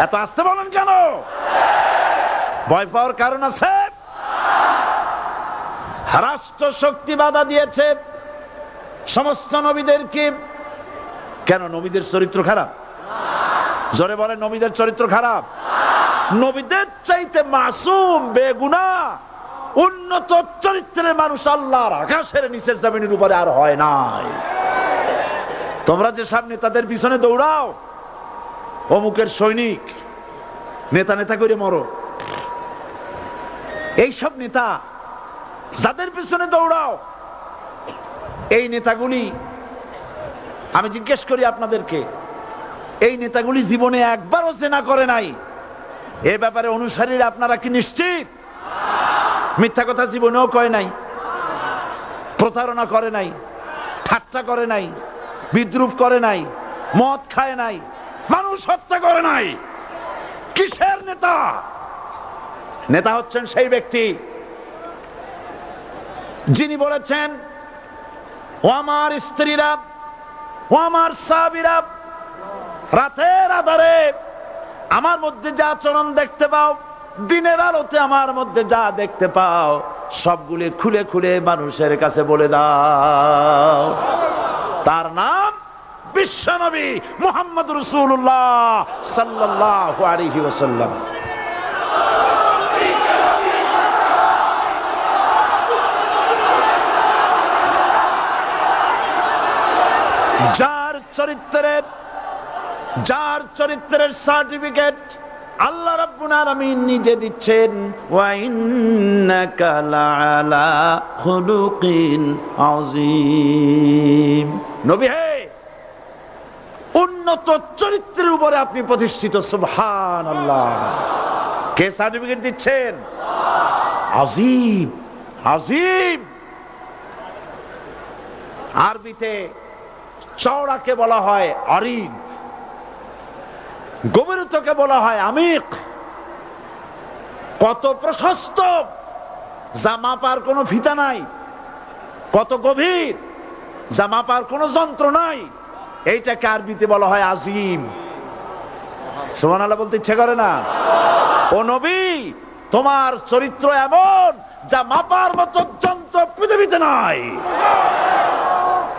এত আসতে বলেন কেন? ভয় পাওয়ার কারণ আছে? রাষ্ট্র শক্তি বাধা দিয়েছে সমস্ত নবীদেরকে। কেন? নবীদের চরিত্র খারাপ? জোরে বলেন, নবীদের চরিত্র খারাপ? নবীদের চাইতে মাসুম বেগুনাহ উন্নত চরিত্রের মানুষ আল্লাহর আকাশের নিচে জমিনের উপরে আর হয় নাই। তোমরা যে সব নেতাদের পিছনে দৌড়াও, অমুকের সৈনিক, নেতা নেতা করে মরো, এইসব নেতা যাদের পিছনে দৌড়াও, এই নেতাগুলি, আমি জিজ্ঞেস করি আপনাদেরকে, এই নেতাগুলি জীবনে একবারও জেনা করে নাই? এ ব্যাপারে অনুসারীরা আপনারা কি নিশ্চিত? মিথ্যা কথা জীবনেও কয় নাই, প্রতারণা করে নাই, ঠাট্টা করে নাই, বিদ্রুপ করে নাই, মদ খায় নাই, মানুষ হত্যা করে নাই। কিসের নেতা? নেতা হচ্ছেন সেই ব্যক্তি যিনি বলেছেন, ও আমার স্ত্রীরা, ও আমার সাহাবীরা, রাতের আধারে আমার মধ্যে যা আচরণ দেখতে পাও, দিনের আলোতে আমার মধ্যে যা দেখতে পাও, সবগুলি খুলে খুলে মানুষের কাছে বলে দাও। তার নাম বিশ্বনবী মুহাম্মদ রাসূলুল্লাহ সাল্লাল্লাহু আলাইহি ওয়াসাল্লাম। যার চরিত্রের সার্টিফিকেট আল্লাহ রাব্বুল আলামিন নিজে দিচ্ছেন, ওয়া ইন্নাকা লাআলা খুলুকিন আযীম। নবী হে, উন্নত চরিত্রের উপরে আপনি প্রতিষ্ঠিত। সুবহানাল্লাহ। কে সার্টিফিকেট দিচ্ছেন? আযীম, আযীম। আরবিতে চওড়াকে বলা হয় আরিদ, গভীরতাকে বলা হয় আমিক। কত প্রশস্ত, যা মাপার কোনো ফিতা নাই, কত গভীর, যা মাপার কোনো যন্ত্র নাই, এইটাকে আরবিতে বলা হয় আজিম। সুবহানাল্লাহ বলতে ইচ্ছে করে না? ও নবী, তোমার চরিত্র এমন যা মাপার মতো যন্ত্র পৃথিবীতে নাই।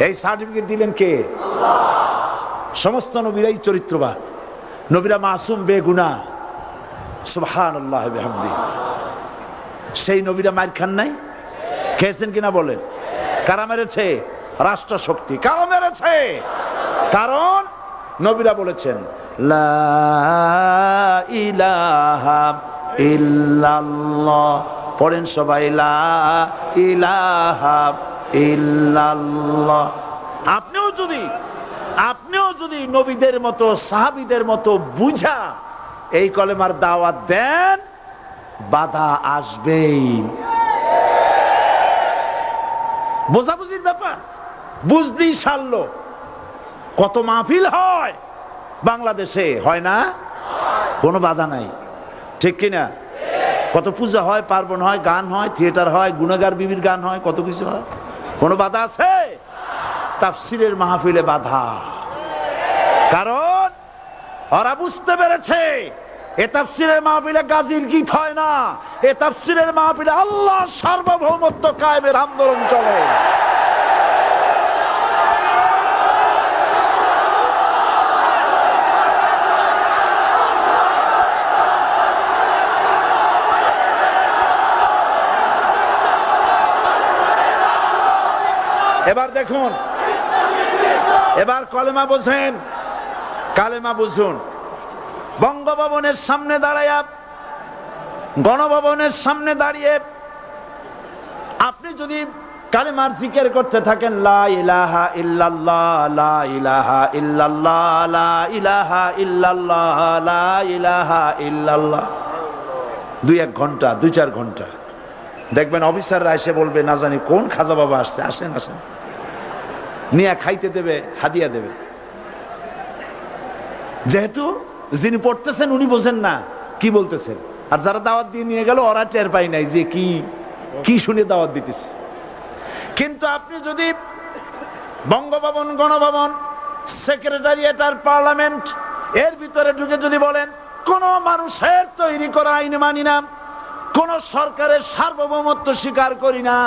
এই সার্টিফিকেট দিলেন কে? সমস্ত নবীরাই চরিত্রবান, নবীরা মাসুম বেগুনাহ। সুবহানাল্লাহ বিহামদিহি। সেই নবীরা মার খান নাই? খেয়েছেন কিনা বলেন? কারা মেরেছে? রাষ্ট্র শক্তি। কারা মেরেছে? কারণ নবীরা বলেছেন লা ইলাহা ইল্লাল্লাহ। পড়েন সবাই, লা ইলাহা ইল্লাল্লাহ। আপনিও যদি নবীদের মতো, সাহাবীদের মতো বুঝা এই কলেমার দাওয়াত দেন, বাধা আসবেই। বোঝাবুঝির ব্যাপার, বুঝতেই সারলো। কত মাহফিল হয় বাংলাদেশে, হয় না? কোনো বাধা নাই, ঠিক কিনা? কত পূজা হয়, পার্বণ হয়, গান হয়, থিয়েটার হয়, গুণাগার বিবির গান হয়, কত কিছু হয়। কোনো বাধা আছে? তাফসীরের মাহফিলে বাধা। কারণ ওরা বুঝতে পেরেছে এ তাফসীরের মাহফিলে গাজীর গীত হয় না, এ তাফসীরের মাহফিলে আল্লাহর সার্বভৌমত্ব কায়েমের আন্দোলন চলে। এবার দেখুন, এবার কলেমা বোঝেন, কালেমা বুঝুন। বঙ্গভবনের সামনে দাঁড়াইয়া, গণভবনের সামনে দাঁড়িয়ে আপনি যদি কালেমার জিকির করতে থাকেন, লা ইলাহা ইল্লাল্লাহ, লা ইলাহা ইল্লাল্লাহ, লা ইলাহা ইল্লাল্লাহ, লা ইলাহা ইল্লাল্লাহ, 2-1 ঘন্টা, 2-4 ঘন্টা দেখবেন অফিসাররা এসে বলবে না জানি কোন খাজা বাবা আসছে, আসেন আসেন, নিয়ে খাইতে দেবে, হাদিয়া দেবে। যেহেতু যিনি পড়তেছেন উনি বোঝেন না কি বলতেছেন, আর যারা দাওয়াত দিয়ে নিয়ে গেল ওরা টের পাই নাই যে কি কি শুনে দাওয়াত দিতেছে। কিন্তু আপনি যদি বঙ্গভবন, গণভবন, সেক্রেটারিয়েট আর পার্লামেন্ট এর ভিতরে ঢুকে যদি বলেন কোন মানুষের তৈরি করা আইন মানি না, কোন সরকারের সার্বভৌমত্ব স্বীকার করি না,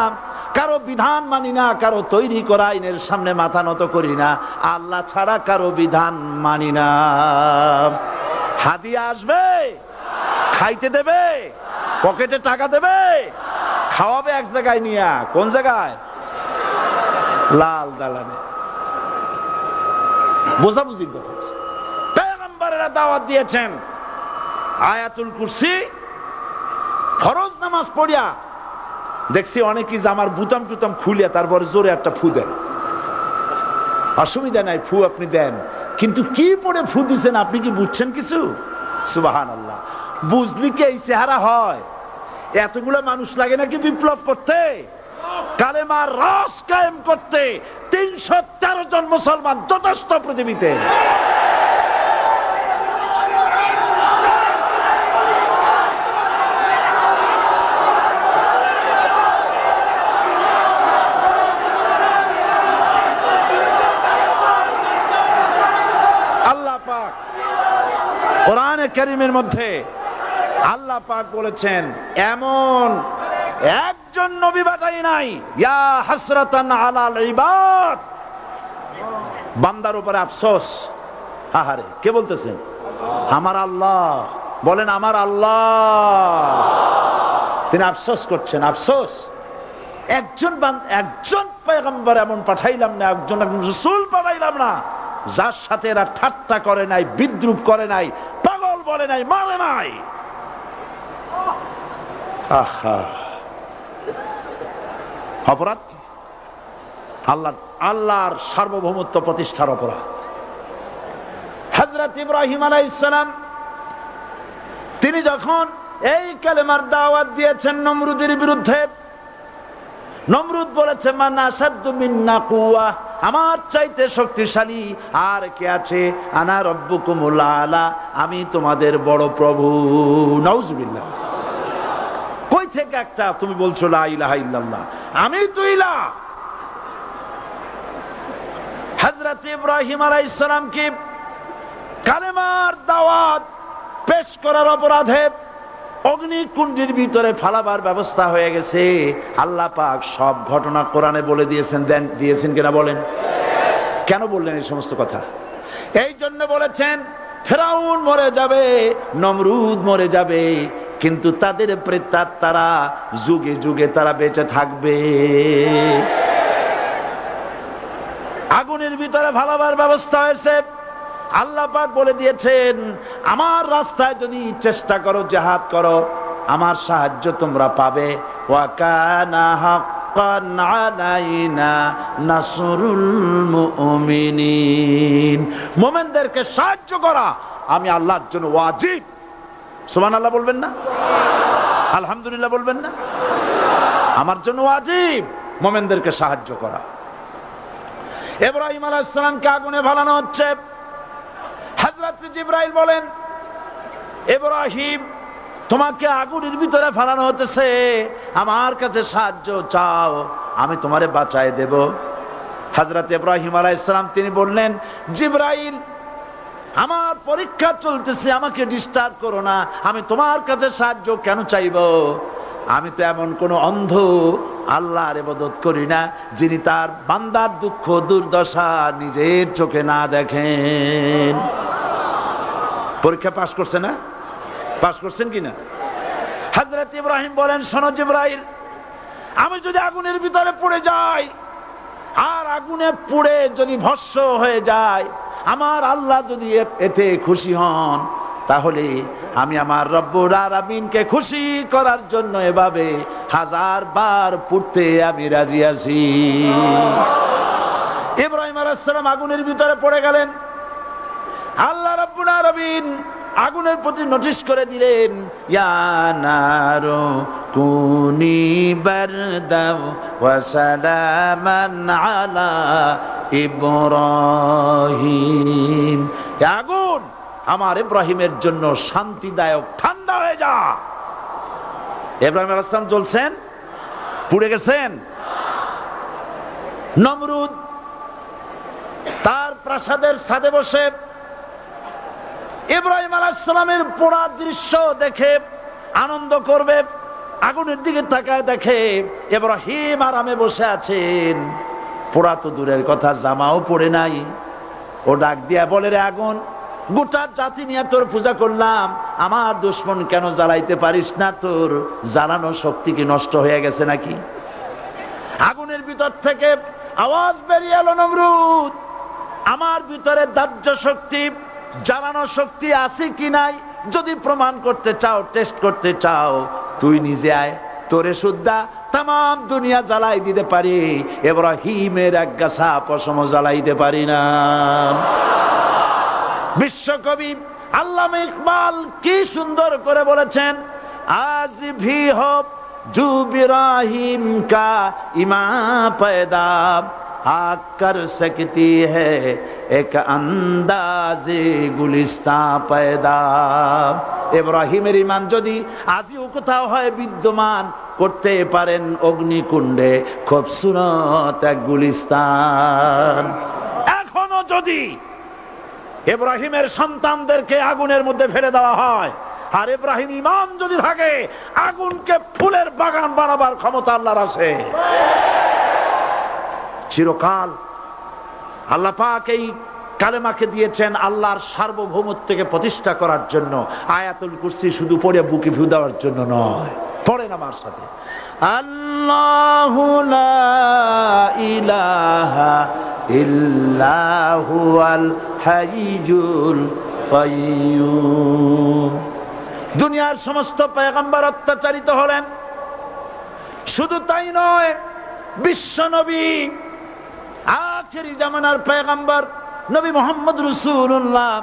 কারো বিধান মানি না, কারো তৈরি করা আইনের সামনে মাথা নত করি না, আল্লাহ ছাড়া কারো বিধান মানি না, হাদিয়া আসবে, খাইতে দেবে, পকেটে টাকা দেবে, খাওয়াবে এক জায়গায় নিয়ে, কোন জায়গায়? লাল দালানে। বোঝাবুঝির কথা। পয়গম্বরেরা দাওয়াত দিয়েছেন আয়াতুল কুরসি ফরজ নামাজ পড়িয়া, দেখছি অনেকেই জামার বুতাম টুতাম খুলিয়া তারপরে জোরে একটা ফু দেন। অসুবিধা নাই, ফু আপনি দেন, কিন্তু কি পড়ে ফু দিচ্ছেন আপনি কি বুঝছেন কিছু? সুবহানাল্লাহ। বুঝলি কি এই চেহারা হয়? এতগুলো মানুষ লাগে নাকি বিপ্লব করতে, কালেমার রস কায়েম করতে? 313 জন মুসলমান যথেষ্ট পৃথিবীতে। আল্লাহ পাক কোরআনে কারীমের মধ্যে আল্লাহ পাক বলেছেন এমন একজন নবী পাঠাই নাই, ইয়া হাসরাতান আলাল ইবাদ, বান্দার উপরে আফসোস। আহারে, কে বলতেছেন? আমার আল্লাহ। বলেন আমার আল্লাহ। তিনি আফসোস করছেন, আফসোস একজন পয়গম্বর এমন পাঠাইলাম না, একজন রাসূল পাঠাইলাম না যার সাথে এরা ঠাট্টা করে নাই, বিদ্রুপ করে নাই, পাগল বলে নাই, মারে নাই। আহা, অপরাধ আল্লাহর সার্বভৌমত্ব প্রতিষ্ঠার অপরাধ। হযরত ইব্রাহিম আলাইহিস সালাম তিনি যখন এই কালেমার দাওয়াত দিয়েছেন নমরুদের বিরুদ্ধে, নমরুদ বলেছে মান আসাদ্দু মিন্না কুওয়া, আমার চাইতে শক্তিশালী আর কে আছে? আনা রব্বুকুমুল আলা, আমি তোমাদের বড় প্রভু। নাউজুবিল্লাহ। কই থেকে একটা তুমি বলছো লা ইলাহা ইল্লাল্লাহ, আমি তো ইলাহ। হযরত ইব্রাহিম আলাইহিস সালাম কি কালেমার দাওয়াত পেশ করার অপরাধে অগ্নিকুণ্ডের ভিতরে ফালাবার ব্যবস্থা হয়ে গেছে। আল্লাহ পাক সব ঘটনা কোরআনে বলে দিয়েছেন কিনা বলেন? কেন বললেন এই সমস্ত কথা? এই জন্য বলেছেন ফেরাউন মরে যাবে, নমরুদ মরে যাবে, কিন্তু তাদের প্রেতাত্মারা যুগে যুগে তারা বেঁচে থাকবে। আগুনের ভিতরে ফালাবার ব্যবস্থা হয়েছে। আল্লাহ পাক বলে দিয়েছেন আমার রাস্তায় যদি চেষ্টা করো, জিহাদ করো, আমার সাহায্য তোমরা পাবে। ওয়া কানা হাক্কান আলাইনা নাসরুল মুমিনিন, মুমিনদেরকে সাহায্য করা আমি আল্লাহর জন্য ওয়াজিব। সুবহানাল্লাহ বলবেন না? আলহামদুলিল্লাহ বলবেন না? আমার জন্য ওয়াজিব মুমিনদেরকে সাহায্য করা। ইব্রাহিম আলাইহিস সালামকে আগুনে ফেলানো হচ্ছে। হযরত জিবরাইল বলেন ইব্রাহিম তোমাকে আগুনের ভিতরে ফেলানো হতেছে, আমার কাছে সাহায্য চাও, আমি তোমারে বাঁচায় দেব। হযরত ইব্রাহিম আলাইহিস সালাম তিনি বললেন জিবরাইল আমার পরীক্ষা চলতেছে, আমাকে ডিস্টার্ব করো না, আমি তোমার কাছে সাহায্য কেন চাইব? আমি তো এমন কোন অন্ধ আল্লাহর ইবাদত করি না যিনি তার বান্দার দুঃখ দুর্দশা নিজের চোখে না দেখেন। পরীক্ষা পাস করছে না? পাস করছেন কিনা? হযরত ইব্রাহিম বলেন শোনো জিবরাইল, আমি যদি আগুনের ভিতরে পড়ে যাই আর আগুনে পুড়ে যদি ভস্ম হয়ে যায়, আমার আল্লাহ যদি এতে খুশি হন, তাহলে আমি আমার রব্বুল আলামিনকে খুশি করার জন্য এভাবে 1000 বার পড়তে আমি রাজি আছি। ইব্রাহিম আলাইহিস সালাম আগুনের ভিতরে পড়ে গেলেন। আল্লাহ রব্বুল আলামিন আগুনের প্রতি নোটিশ করে দিলেন, ইয়া নারু কুনি বারদাও ওয়া সালামান আলা ইব্রাহিম। আগুন আমার ইব্রাহিমের জন্য শান্তিদায়ক, ঠান্ডা হয়ে যা। ইব্রাহিম আলাইহিস সালাম জ্বলছেন, পুড়ে গেছেন। নমরুদ তার প্রাসাদের ছাদে বসে ইব্রাহিম আলাইহিস সালামের পোড়া দৃশ্য দেখে আনন্দ করবে, আগুনের দিকে তাকায় দেখে ইব্রাহিম আরামে বসে আছেন। পোড়া তো দূরের কথা, জামাও পড়ে নাই। ও ডাক দিয়া বলে, রে আগুন, গোটা জাতি নিয়ে তোর পূজা করলাম, আমার দুশমন কেন জ্বালাইতে পারিস না? তোর জ্বালানো শক্তি কি নষ্ট হয়ে গেছে নাকি? আগুনের ভিতর থেকে আওয়াজ বেরিয়ে এলো, নমরুদ, আমার ভিতরে দাহ্য শক্তি, জ্বালানো শক্তি আছে কি নাই যদি প্রমাণ করতে চাও, টেস্ট করতে চাও, তুই নিজে আয়, তোরে সুদ্ধা তাম দুনিয়া জ্বালাই দিতে পারি, ইব্রাহিমের এক গাছা পশম জ্বালাইতে পারি না। বিশ্বকবি আল্লামা ইকবাল কি সুন্দর করে বলেছেন, আজ ভি হো জু ইব্রাহিম কা ইমা पैदा आग कर सकती है एक अंदाजे गुलिस्ता पैदा। ইব্রাহিমের ঈমান যদি আজও কোথাও হয় বিদ্যমান, করতে পারেন অগ্নিকুণ্ডে খুবসুরত এক গুলিস্তান। এখনো যদি ইব্রাহিমের সন্তানদেরকে আগুনের মধ্যে ফেলে দেওয়া হয়, আর ইব্রাহিম ঈমান যদি থাকে, আগুনকে ফুলের বাগান বানাবার ক্ষমতা আল্লাহর আছে। চিরকাল আল্লাহ পাক এই কালেমাকে দিয়েছেন আল্লাহর সার্বভৌমত্বকে প্রতিষ্ঠা করার জন্য। আয়াতুল কুরসি শুধু পড়ে বুকে ফু দেওয়ার জন্য নয়। পড়েন আমার সাথে, আল্লাহু লা ইলাহা ইল্লা হুয়াল হাইয়ুল কাইয়্যুম। দুনিয়ার সমস্ত পয়গম্বর অত্যাচারিত হলেন, শুধু তাই নয়, বিশ্ব নবী আখেরি জামানার পয়গম্বর নবী মুহাম্মদ রাসূলুল্লাহ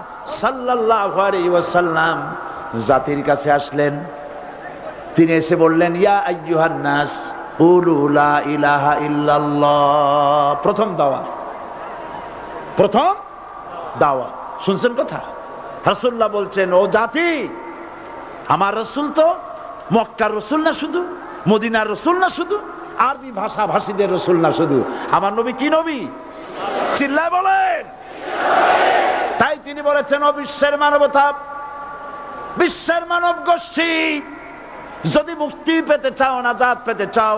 সাল্লাল্লাহু আলাইহি ওয়াসাল্লাম জাতির কাছে আসলেন। তিনি এসে বললেন, ইয়া আইয়ুহান নাস কুলু লা ইলাহা ইল্লাল্লাহ। প্রথম দাওয়াত, প্রথম দাওয়াত। শুনছেন কথা? রাসূলুল্লাহ বলছেন, ও জাতি, আমার রাসূল তো মক্কার রাসূল না শুধু, মদিনার রাসূল না শুধু, আরবি ভাষা ভাষীদের রাসূল না শুধু, আমার নবী কি নবী? চিল্লায় বলেন। তাই তিনি বলেছেন, ও বিশ্বের মানবতা, বিশ্বের মানব গোষ্ঠী, যদি মুক্তি পেতে চাও, নাজাত পেতে চাও,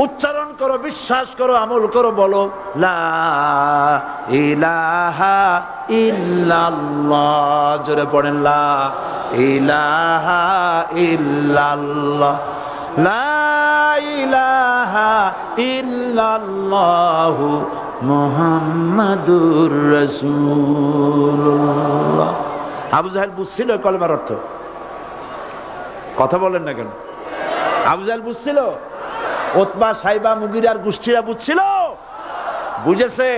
উচ্চারণ করো, বিশ্বাস করো, আমল করো, বলো লা ইলাহা ইল্লাল্লাহ। জোরে পড়েন, লা ইলাহা ইল্লাল্লাহ, লা ইলাহা ইল্লাল্লাহু মুহাম্মাদুর রাসূলুল্লাহ। আবু জাহেল বুঝছিল কলেমার অর্থ? কথা বলেন না কেন? আবু জাহেল বুঝছিল? উতবা, সাইবা, মুগিরার গোষ্ঠীরা বুঝছিল? বুঝেছে।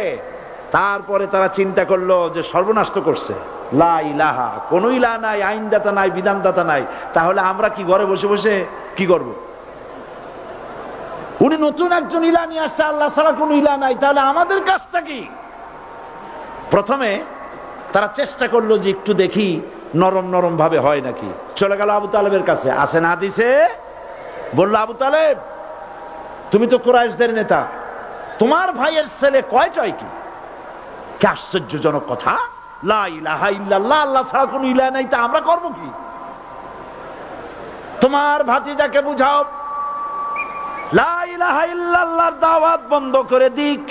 তারপরে তারা চিন্তা করলো যে সর্বনাশ তো করছে, লা ইলাহা, কোন ইলাহ নাই, আইনদাতা নাই, বিধানদাতা নাই, তাহলে আমরা কি ঘরে বসে বসে কি করব? উনি নতুন একজন ইলাহ নিয়ে আসছে, আল্লাহ ছাড়া কোন ইলাহ নাই, তাহলে আমাদের কাজটা কি? প্রথমে তারা চেষ্টা করলো যে একটু দেখি নরম নরম ভাবে হয় নাকি। চলে গেল আবু তালেবের কাছে, আসে না দিছে, বললো, আবু তালেব, তুমি তো কুরাইশদের নেতা, তোমার ভাইয়ের ছেলে কয়টাই কি? কি আশ্চর্যজনক কথা, লা ইলাহা ইল্লাল্লাহ, আল্লাহ ছাড়া কোন ইলাহ নাই, তা আমরা করবো কি? তোমার ভাতিজাকে বুঝাও লা ইলাহা ইল্লাল্লাহর দাওয়াত বন্ধ করে দিক,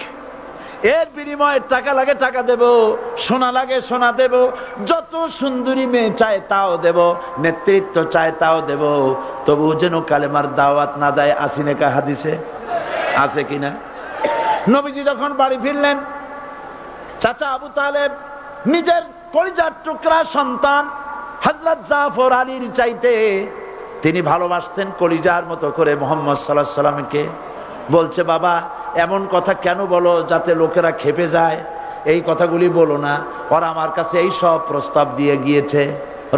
এর বিনিময়ে টাকা লাগে টাকা দেব, সোনা লাগে সোনা দেব, যত সুন্দরী মেয়ে চায় তাও দেব, নেতৃত্ব চায় তাও দেব, তবু যেন কালেমার দাওয়াত না দেয়। আসিনে কা হাদিসে আছে কিনা? নবীজি যখন বাড়ি ফিরলেন, চাচা আবু তালেব নিজের কলিজার টুকরা সন্তান হযরত জাফর আলীর চাইতে তিনি ভালোবাসতেন কলিজার মতো করে মুহাম্মদ সাল্লাল্লাহু আলাইহি ওয়াসাল্লামকে। বলছে, বাবা, এমন কথা কেন বলো যাতে লোকেরা খেপে যায়? এই কথাগুলি বলো না, ওরা আমার কাছে এই সব প্রস্তাব দিয়ে গিয়েছে।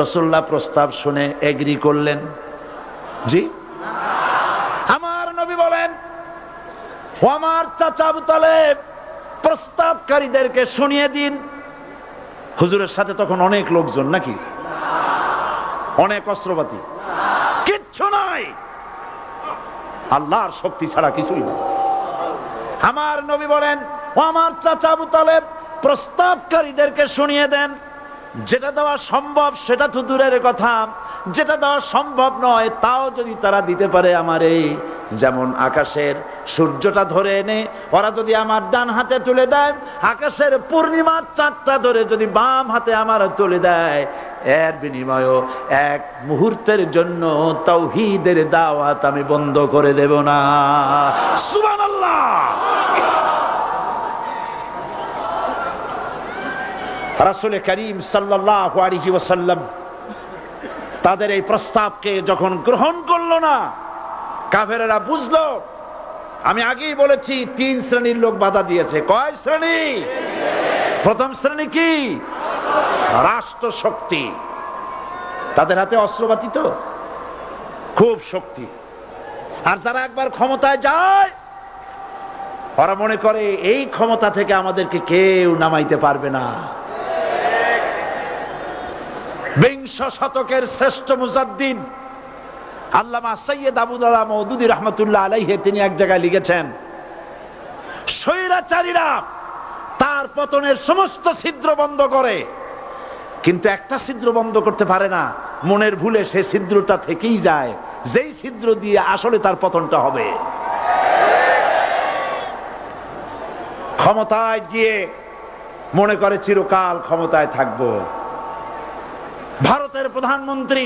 রাসূলুল্লাহ প্রস্তাব শুনে এগ্রি করলেন? জি। আমার নবী বলেন, ও আমার চাচা আবু তালেব, প্রস্তাবকারীদেরকে শুনিয়ে দিন। হুজুরের সাথে তখন অনেক লোকজন, নাকি অনেক অস্ত্রপাতি? কিচ্ছু নাই, আল্লাহর শক্তি ছাড়া কিছুই না। আমার নবী বলেন, ও আমার চাচা আবু তালেব, প্রস্তাবকারীদেরকে শুনিয়ে দেন। যেটা দেওয়া সম্ভব সেটা তো দূরের কথা, যেটা দেওয়া সম্ভব নয় তাও যদি তারা দিতে পারে আমার এই, যেমন আকাশের সূর্যটা ধরে এনে ওরা যদি আমার ডান হাতে তুলে দেয়, আকাশের পূর্ণিমার চাঁদটা ধরে যদি বাম হাতে আমার তুলে দেয়, এর বিনিময়ে এক মুহূর্তের জন্য তাওহীদের দাওয়াত আমি বন্ধ করে দেব না। সুবহানাল্লাহ। রাসূল করিম সাল্লাল্লাহু আলাইহি ওয়াসাল্লাম তাদের এই প্রস্তাবকে যখন গ্রহণ করলো না, কাফেরেরা বুঝলো। আমি আগেই বলেছি 3 শ্রেণীর লোক বাধা দিয়েছে। কয় শ্রেণী? প্রথম শ্রেণী কি? রাষ্ট্র শক্তি, তাদের হাতে অস্ত্রপাতি তো খুব শক্তি। আর যারা একবার ক্ষমতায় যায়, ওরা মনে করে এই ক্ষমতা থেকে আমাদেরকে কেউ নামাইতে পারবে না। বিংশ শতকের শ্রেষ্ঠ মুজাদ্দিদ আল্লামা সৈয়দ আবুদুল্লাহ মওদুদী রাহমাতুল্লাহ আলাইহি তিনি এক জায়গায় লিখেছেন, স্বৈরাচারীরা তার পতনের সমস্ত ছিদ্র বন্ধ করে, কিন্তু একটা ছিদ্র বন্ধ করতে পারে না। মনের ভুলে সে ছিদ্রটা থেকেই যায়, যেই ছিদ্র দিয়ে আসলে তার পতনটা হবে। ক্ষমতায় গিয়ে মনে করে চিরকাল ক্ষমতায় থাকবো। ভারতের প্রধানমন্ত্রী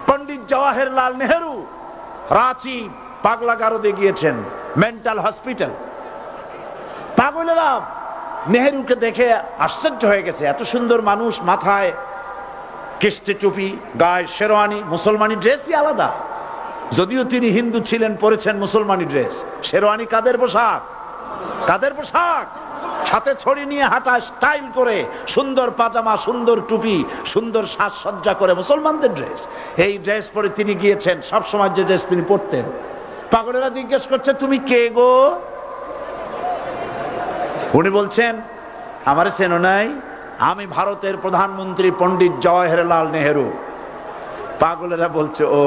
পণ্ডিত জওয়াহরলাল নেহেরু রাঁচি পাগলা গারদে গিয়েছেন, মেন্টাল হসপিটাল। পাগলেরা নেহেরুকে দেখে আশ্চর্য হয়ে গেছে, এত সুন্দর মানুষ, মাথায় কিস্তি টুপি, গায়ে শেরওয়ানি, মুসলমানি ড্রেসই আলাদা। যদিও তিনি হিন্দু ছিলেন, পরেছেন মুসলমানি ড্রেস। শেরওয়ানি কাদের পোশাক? কাদের পোশাক? হাতে ছড়ি নিয়ে হাঁটা, স্টাইল করে, সুন্দর পাজামা, সুন্দর টুপি, সুন্দর সাজসজ্জা করে, মুসলমানদের ড্রেস। এই ড্রেস পরে তিনি গিয়েছেন, সবসময় যে ড্রেস তিনি পরতেন। পাগলেরা জিজ্ঞেস করছে, তুমি কে গো? উনি বলছেন, আমারে চেনো নাই? আমি ভারতের প্রধানমন্ত্রী পণ্ডিত জওয়াহরলাল নেহেরু। পাগলেরা বলছে, ও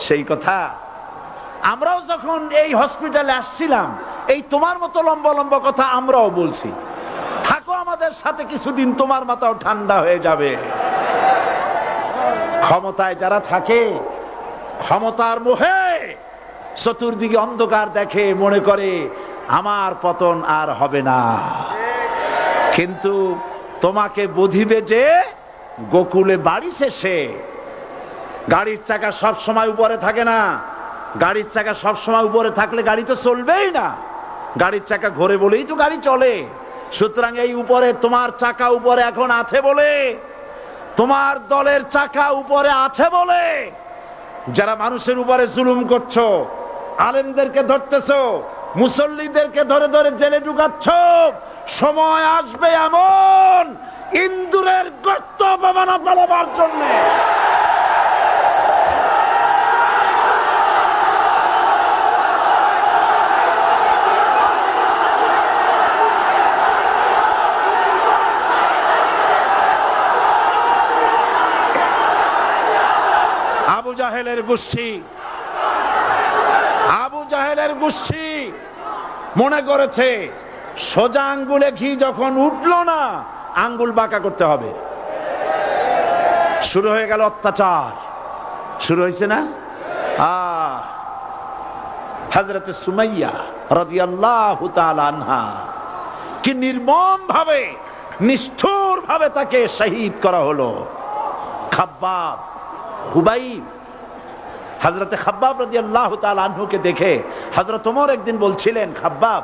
সেই কথা। আমরাও যখন এই হসপিটালে আসছিলাম, এই তোমার মতো লম্বা লম্বা কথা আমরাও বলছি। থাকো আমাদের সাথে কিছুদিন, তোমার মাথাও ঠান্ডা হয়ে যাবে। ক্ষমতায় যারা থাকে, ক্ষমতার মোহে চতুর্দিকে অন্ধকার দেখে, মনে করে আমার পতন আর হবে না। কিন্তু তোমাকে বুঝিবে যে গোকুলে বাড়ি শেষে। গাড়ির চাকা সব সময় উপরে থাকে না। গাড়ির চাকা সব সময় উপরে থাকলে গাড়ি তো চলবেই না। গাড়ির চাকা ঘোরে বলেই তো গাড়ি চলে। সুতরাং এই উপরে তোমার চাকা উপরে এখন আছে বলে, তোমার দলের চাকা উপরে আছে বলে যারা মানুষের উপরে জুলুম করছো, আলেমদেরকে ধরতেছো, মুসল্লিদেরকে ধরে ধরে জেলে ঢুকাচ্ছ, সময় আসবে এমন ইন্দুরের গর্ত অপমানা পালাবার জন্য। আবু জাহেলের গোষ্ঠী, আবু জাহেলের গোষ্ঠী মনে করেছে সোজা আঙ্গুলে ঘি যখন উঠলো না, আঙ্গুল বাঁকা করতে হবে। শুরু হয়ে গেল অত্যাচার। শুরু হয়েছে না? হযরত সুমাইয়া রাদিয়াল্লাহু তাআলা আনহা কি নির্মম ভাবে, নিষ্ঠুর ভাবে তাকে শহীদ করা হলো। খাব্বাব, হুবাইব, হযরত খাব্বাব রাদিয়াল্লাহু তাআলা আনহুকে দেখে হযরত ওমর একদিন বলছিলেন, খাব্বাব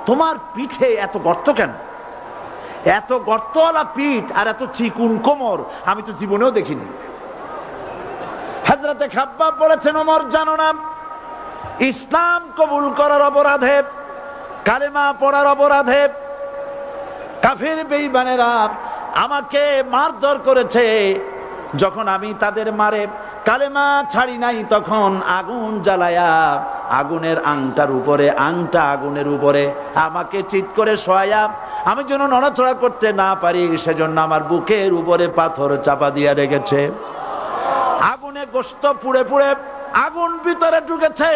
তোমার পিঠে এত গর্ত কেন? এত গর্তওয়ালা পিঠ আর এত চিকুন কোমর আমি তো জীবনেও দেখিনি। হযরত খাব্বাব বলেছেন, ওমর জানো না, ইসলাম কবুল করার অপরাধে, কালেমা পড়ার অপরাধে, কাফির বেঈমানেরা আমাকে মারধর করেছে, যখন আমি তাদের মারে কালেমা ছাড়ি নাই, তখন আগুন জ্বালায়া আগুনের আংটার উপরে, আংটা আগুনের উপরে আমাকে চিৎ করে শোয়ায়া, আমি যেন নড়াচড়া করতে না পারি সেজন্য আমার বুকের উপরে পাথর চাপা দিয়া রেখেছে। আগুনে গোশত পুড়ে পুড়ে আগুন ভিতরে ঢুকেছে,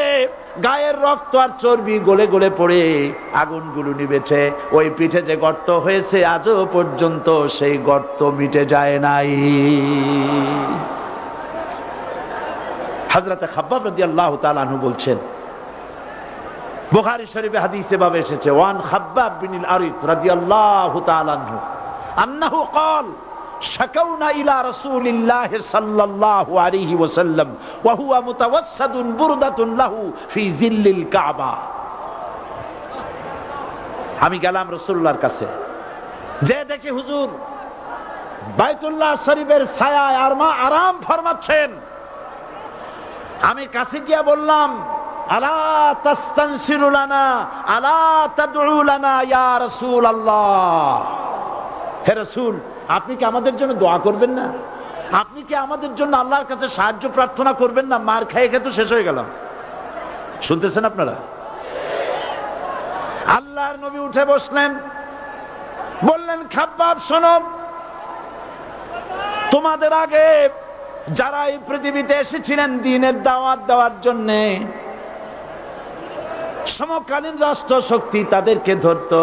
গায়ের রক্ত আর চর্বি গলে গলে পড়ে আগুনগুলো নিবেছে। ওই পিঠে যে গর্ত হয়েছে আজও পর্যন্ত সেই গর্ত মিটে যায় নাই। হযরত খাব্বাব রাদিয়াল্লাহু তাআলা আনহু বলছেন, বুখারী শরীফে হাদিসে ভাবে এসেছে, ওয়ান খাব্বাব বিন আরিত রাদিয়াল্লাহু তাআলা আনহু আন্নাহু ক্বাল শাকাউনা ইলা রাসূলিল্লাহ সাল্লাল্লাহু আলাইহি ওয়াসাল্লাম ওয়া হুয়া মুতাওয়াসসাদুন বুরদাতুন লাহু ফি জিল্লিল কাবা। আমি গেলাম রাসূলুল্লাহর কাছে, যে দেখি হুজুর বাইতুল্লাহ শরীফের ছায়ায় আরাম ফরমাচ্ছেন। আমি কাছে গিয়া বললাম, আলা তাস্তানসিরু লানা আলা তাদউ লানা ইয়া রাসূলুল্লাহ, হে রাসূল আপনি কি আমাদের জন্য দোয়া করবেন না? আপনি কি আমাদের জন্য আল্লাহর কাছে সাহায্য প্রার্থনা করবেন না? মার খেয়ে খেয়ে তো শেষ হয়ে গেলাম। শুনতেছেন আপনারা? আল্লাহর নবী উঠে বসলেন, বললেন, খাব্বাব শোনো, তোমাদের আগে যারা এই পৃথিবীতে এসেছিলেন দ্বীনের দাওয়াত দেওয়ার জন্য, সমকালীন রাষ্ট্র শক্তি তাদেরকে ধরতো,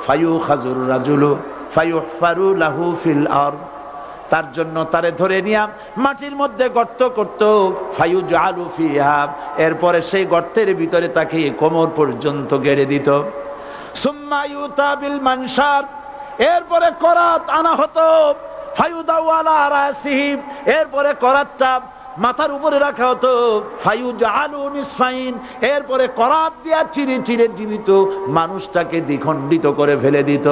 ফায়ুখাজুর রাজুলু ফায়ুহফারু লাহু ফিল আরদ, তার জন্য তারে ধরে নিয়া মাটির মধ্যে গর্ত করত, ফায়ুজআলু ফিহা, এরপরে সেই গর্তের ভিতরে তাকে কোমর পর্যন্ত গেড়ে দিত। সুম্মা ইউতা বিল মানশার, এরপরে করাত আনা হতো, ফায়ুদাউ আলা রাসিহি, এরপরে করাতটা মাথার উপরে রাখা হতো, ফায়ুজআলু নিসফাইন, এরপরে করাত দিয়া চিরে চিরে জীবিত মানুষটাকে দ্বিখণ্ডিত করে ফেলে দিত।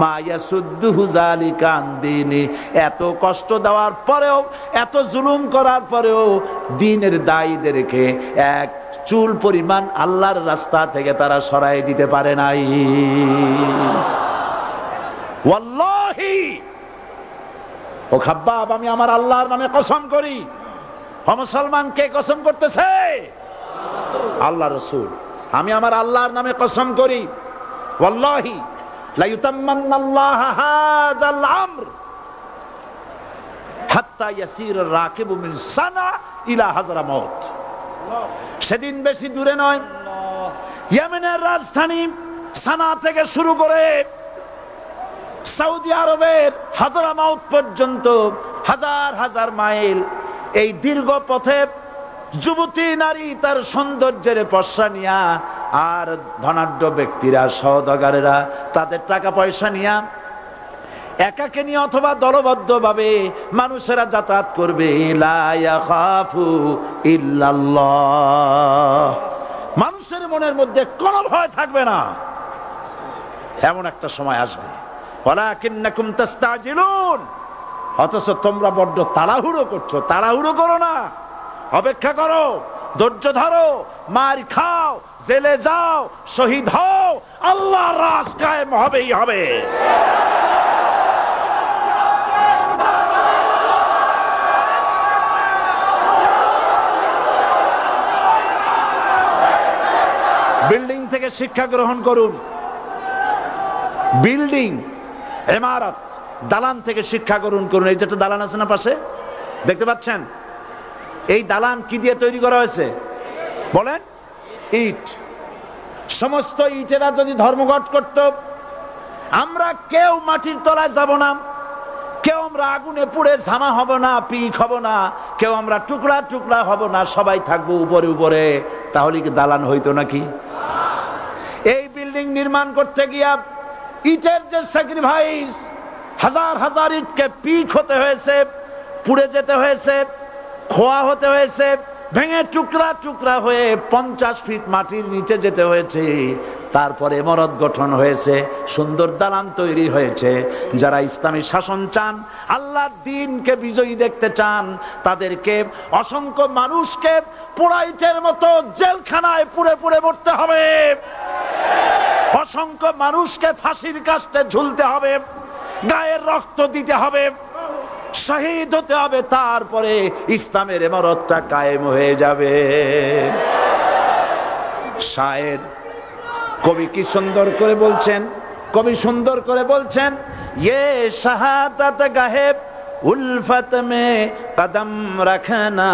মা ইয়াসুদ্দুহু যালিকা আন দীনি, এত কষ্ট দেওয়ার পরেও, এত জুলুম করার পরেও দ্বীনের দায়ীদেরকে এক চুল পরিমাণ আল্লাহর রাস্তা থেকে তারা সরাই দিতে পারে নাই। ওয়াল্লাহি, ও খাব্বাব, আমি আমার আল্লাহর নামে কসম করি। মুসলমান কে কসম করতেছে? আল্লাহ রাসূল। আমি আমার আল্লাহর নামে কসম করি, ওয়াল্লাহি লা ইউতাম্মান্নাল্লাহু হাযাল আমর হাত্তা ইয়াসির রাকিবু মিন সানা ইলা হাযরামাউত। সেদিন বেশি দূরে নয়, ইয়েমেনের রাজধানী সানা থেকে শুরু করে সৌদি আরবের হাযরামাউত পর্যন্ত হাজার হাজার মাইল, এই দীর্ঘ পথে যুবতী নারী তার সৌন্দর্যের পশ্চা নিয়া, আর ধনাঢ্য ব্যক্তিরা সওদাগরেরা তাদের টাকা পয়সা নিয়া একাকে নিয়ে অথবা দলবদ্ধ ভাবে মানুষেরা যাতায়াত করবে। লা ইয়াখাফু ইল্লাল্লাহ, মানুষের মনের মধ্যে কোনো ভয় থাকবে না। এমন একটা সময় আসবে, ওয়ালাকিন্নাকুম তাস্তাজিলুন, অথচ তোমরা বড্ড তাড়াহুড়ো করছো। তাড়াহুড়ো করো না, অপেক্ষা করো, ধৈর্য ধরো, মার খাও, জেলে যাও, শহীদ হও, আল্লাহর রাজ কায়েম হবেই হবে। বিল্ডিং থেকে শিক্ষা গ্রহণ করুন। বিল্ডিং, ইমারত, দালান থেকে শিক্ষা গ্রহণ করুন। এই যেটা দালান আছে না পাশে, দেখতে পাচ্ছেন? এই দালান কি দিয়ে তৈরি করা হয়েছে বলেন? ইট। সমস্ত ইটেরা যদি ধর্মঘট করত, আমরা কেউ মাটির তলায় যাব না, কেউ আমরা আগুনে পুড়ে ঝামা হব না, পিক হব না, কেউ আমরা টুকরা টুকরা হব না, সবাই থাকবো উপরে উপরে, তাহলে কি দালান হইতো নাকি? এই বিল্ডিং নির্মাণ করতে গিয়া ইটের যে স্যাক্রিফাইস, হাজার হাজার ইটকে পিক হতে হয়েছে, পুড়ে যেতে হয়েছে, খোয়া হতে হয়েছে, ভেঙে টুকরা টুকরা হয়ে 50 ফিট মাটির নিচে যেতে হয়েছে, তারপরে ইমারত গঠন হয়েছে, সুন্দর দালান তৈরি হয়েছে। যারা ইসলামী শাসন চান, আল্লাহর দ্বীনকে বিজয়ী দেখতে চান, তাদেরকে অসংখ্য মানুষকে পোড়া ইটের মতো জেলখানায় পুড়ে পুড়ে মরতে হবে। অসংখ্য মানুষকে ফাঁসির কাস্টে ঝুলতে হবে, গায়ের রক্ত দিতে হবে, শহীদ হতে হবে, তারপরে ইসলামের ইমারতটা কায়েম হয়ে যাবে। শায়ের কবি কি সুন্দর করে বলছেন, কবি সুন্দর করে বলছেন, ये शहादत गाहे उल्फत में कदम रखना,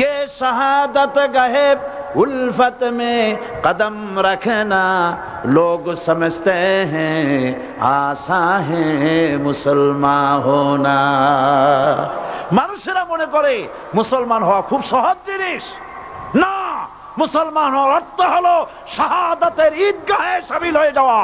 ये शहादत गाहे उल्फत में कदम रखना, लोग समझते हैं आसा है मुसलमान होना। মানুষেরা মনে করে মুসলমান হওয়া খুব সহজ জিনিস। না, মুসলমান হওয়ার অর্থ হলো শাহাদাতের ঈদগাহে শামিল হয়ে যাওয়া।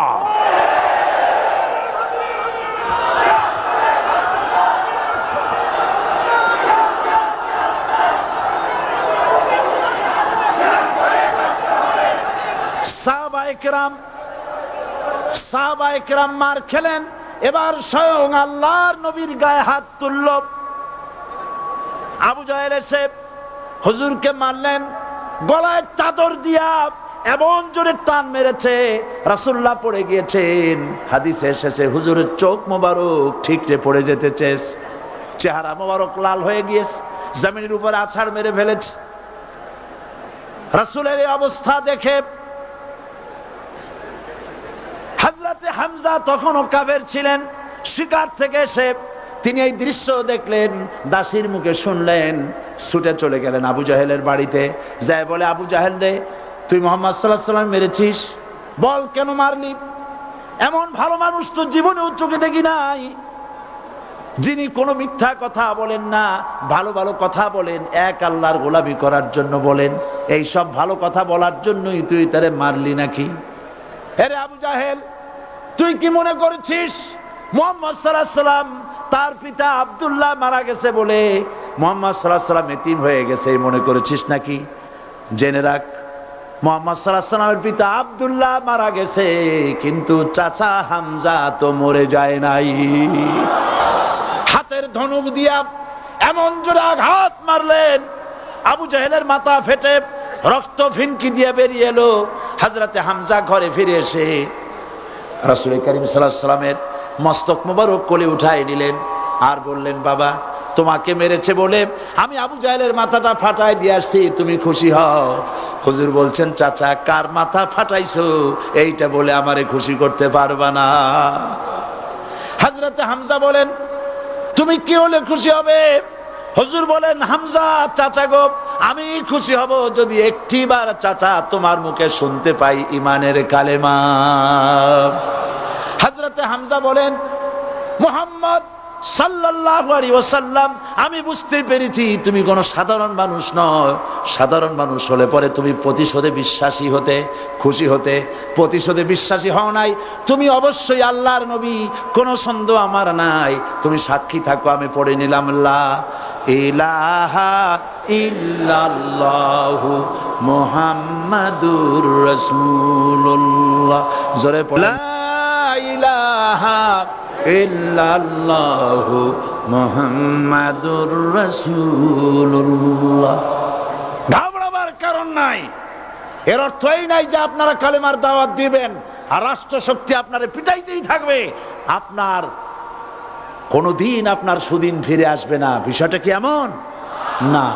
সাহাবায়ে কেরাম মার খেলেন, এবার স্বয়ং আল্লাহর নবীর গায়ে হাত তুলল। আবু জাহেল এসে হুজুরকে মারলেন, গলায় চাদর দিয়া এমন জোরে টান মেরেছে রাসূলুল্লাহ পড়ে গিয়েছেন। হাদিসে এসেছে হুজুরের চোখ মোবারক ঠিকরে পড়ে যেতেছে, চেহারা মোবারক লাল হয়ে গিয়েছে, জমিনের উপরে আছাড় মেরে ফেলেছে। রাসূলের এই অবস্থা দেখে হযরতে হামজা তখনও কাফের ছিলেন, শিকার থেকে এসে তিনি এই দৃশ্য দেখলেন, দাসীর মুখে শুনলেন, ছুটে চলে গেলেন আবু জাহেলের বাড়িতে। যায় বলে, আবু জাহেল রে, তুই মুহাম্মদ সাল্লাল্লাহু আলাইহি ওয়াসাল্লাম মেরেছিস, বল কেন মারলি? এমন ভালো মানুষ তো জীবনে চোখে দেখি নাই, যিনি কোনো মিথ্যা কথা বলেন না, ভালো ভালো কথা বলেন, এক আল্লাহর গোলামি করার জন্য বলেন। এই সব ভালো কথা বলার জন্যই তুই তারে মারলি নাকি? আরে আবু জাহেল, তুই কি মনে করেছিস মুহাম্মদ সাল্লাল্লাহু আলাইহি ওয়াসাল্লাম তার পিতা আব্দুল্লাহ মারা গেছে বলে মুহাম্মদ সাল্লাল্লাহু আলাইহি ওয়াসাল্লাম এতিম হয়ে গেছে এই মনে করেছিস নাকি? জেনে রাখ, মুহাম্মদ সাল্লাল্লাহু আলাইহি ওয়াসাল্লামের পিতা আব্দুল্লাহ মারা গেছে, কিন্তু চাচা হামজা তো মরে যায় নাই। হাতের ধনুক দিয়া এমন জোরে আঘাত মারলেন, আবু জাহেলের মাথা ফেটে রক্ত ফিনকি দিয়ে বেরিয়ে এলো। হযরতে হামজা ঘরে ফিরে এসে রাসূল করিম সাল্লাল্লাহু আলাইহি ওয়াসাল্লামের মস্তক মোবারক কোলে উঠায় নিলেন আর বললেন, বাবা, তোমাকে মেরেছে বলে আমি আবু জাহেলের মাথাটা ফাটায় দিয়ে আসছি, তুমি খুশি হও। হুজুর বলছেন, চাচা, কার মাথা ফাটাইছো এইটা বলে আমারে খুশি করতে পারবা না। হযরতে হামজা বলেন, তুমি কি হলে খুশি হবে? হুজুর বলেন, হামজা চাচা গো, আমি খুশি হব যদি একটিবার চাচা তোমার মুখে শুনতে পাই ঈমানের কালেমা। হযরতে হামজা বলেন, মুহাম্মদ সাল্লাল্লাহু আলাইহি ওয়াসাল্লাম, আমি বুঝতে পেরেছি তুমি কোনো সাধারণ মানুষ নও। সাধারণ মানুষ হলে পরে তুমি প্রতিশোধে বিশ্বাসী হতে, খুশি হতে। প্রতিশোধে বিশ্বাসী হও নাই, তুমি অবশ্যই আল্লাহর নবী, কোনো সন্দেহ আমার নাই। তুমি সাক্ষী থাকো, আমি পড়ে নিলাম, লা ইলাহা ইল্লাল্লাহু মুহাম্মাদুর রাসূলুল্লাহ। জোরে পড়ো, লা ইলাহা ইল্লাল্লাহু মুহাম্মাদুর রাসূলুল্লাহ। ঘাবড়াবার কারণ নাই। এর অর্থ এই নাই যে আপনারা কালেমার দাওয়াত দিবেন আর রাষ্ট্রশক্তি আপনারে পিটাইতেই থাকবে, আপনার কোনদিন আপনার সুদিন ফিরে আসবে না। বিষয়টা কি এমন না?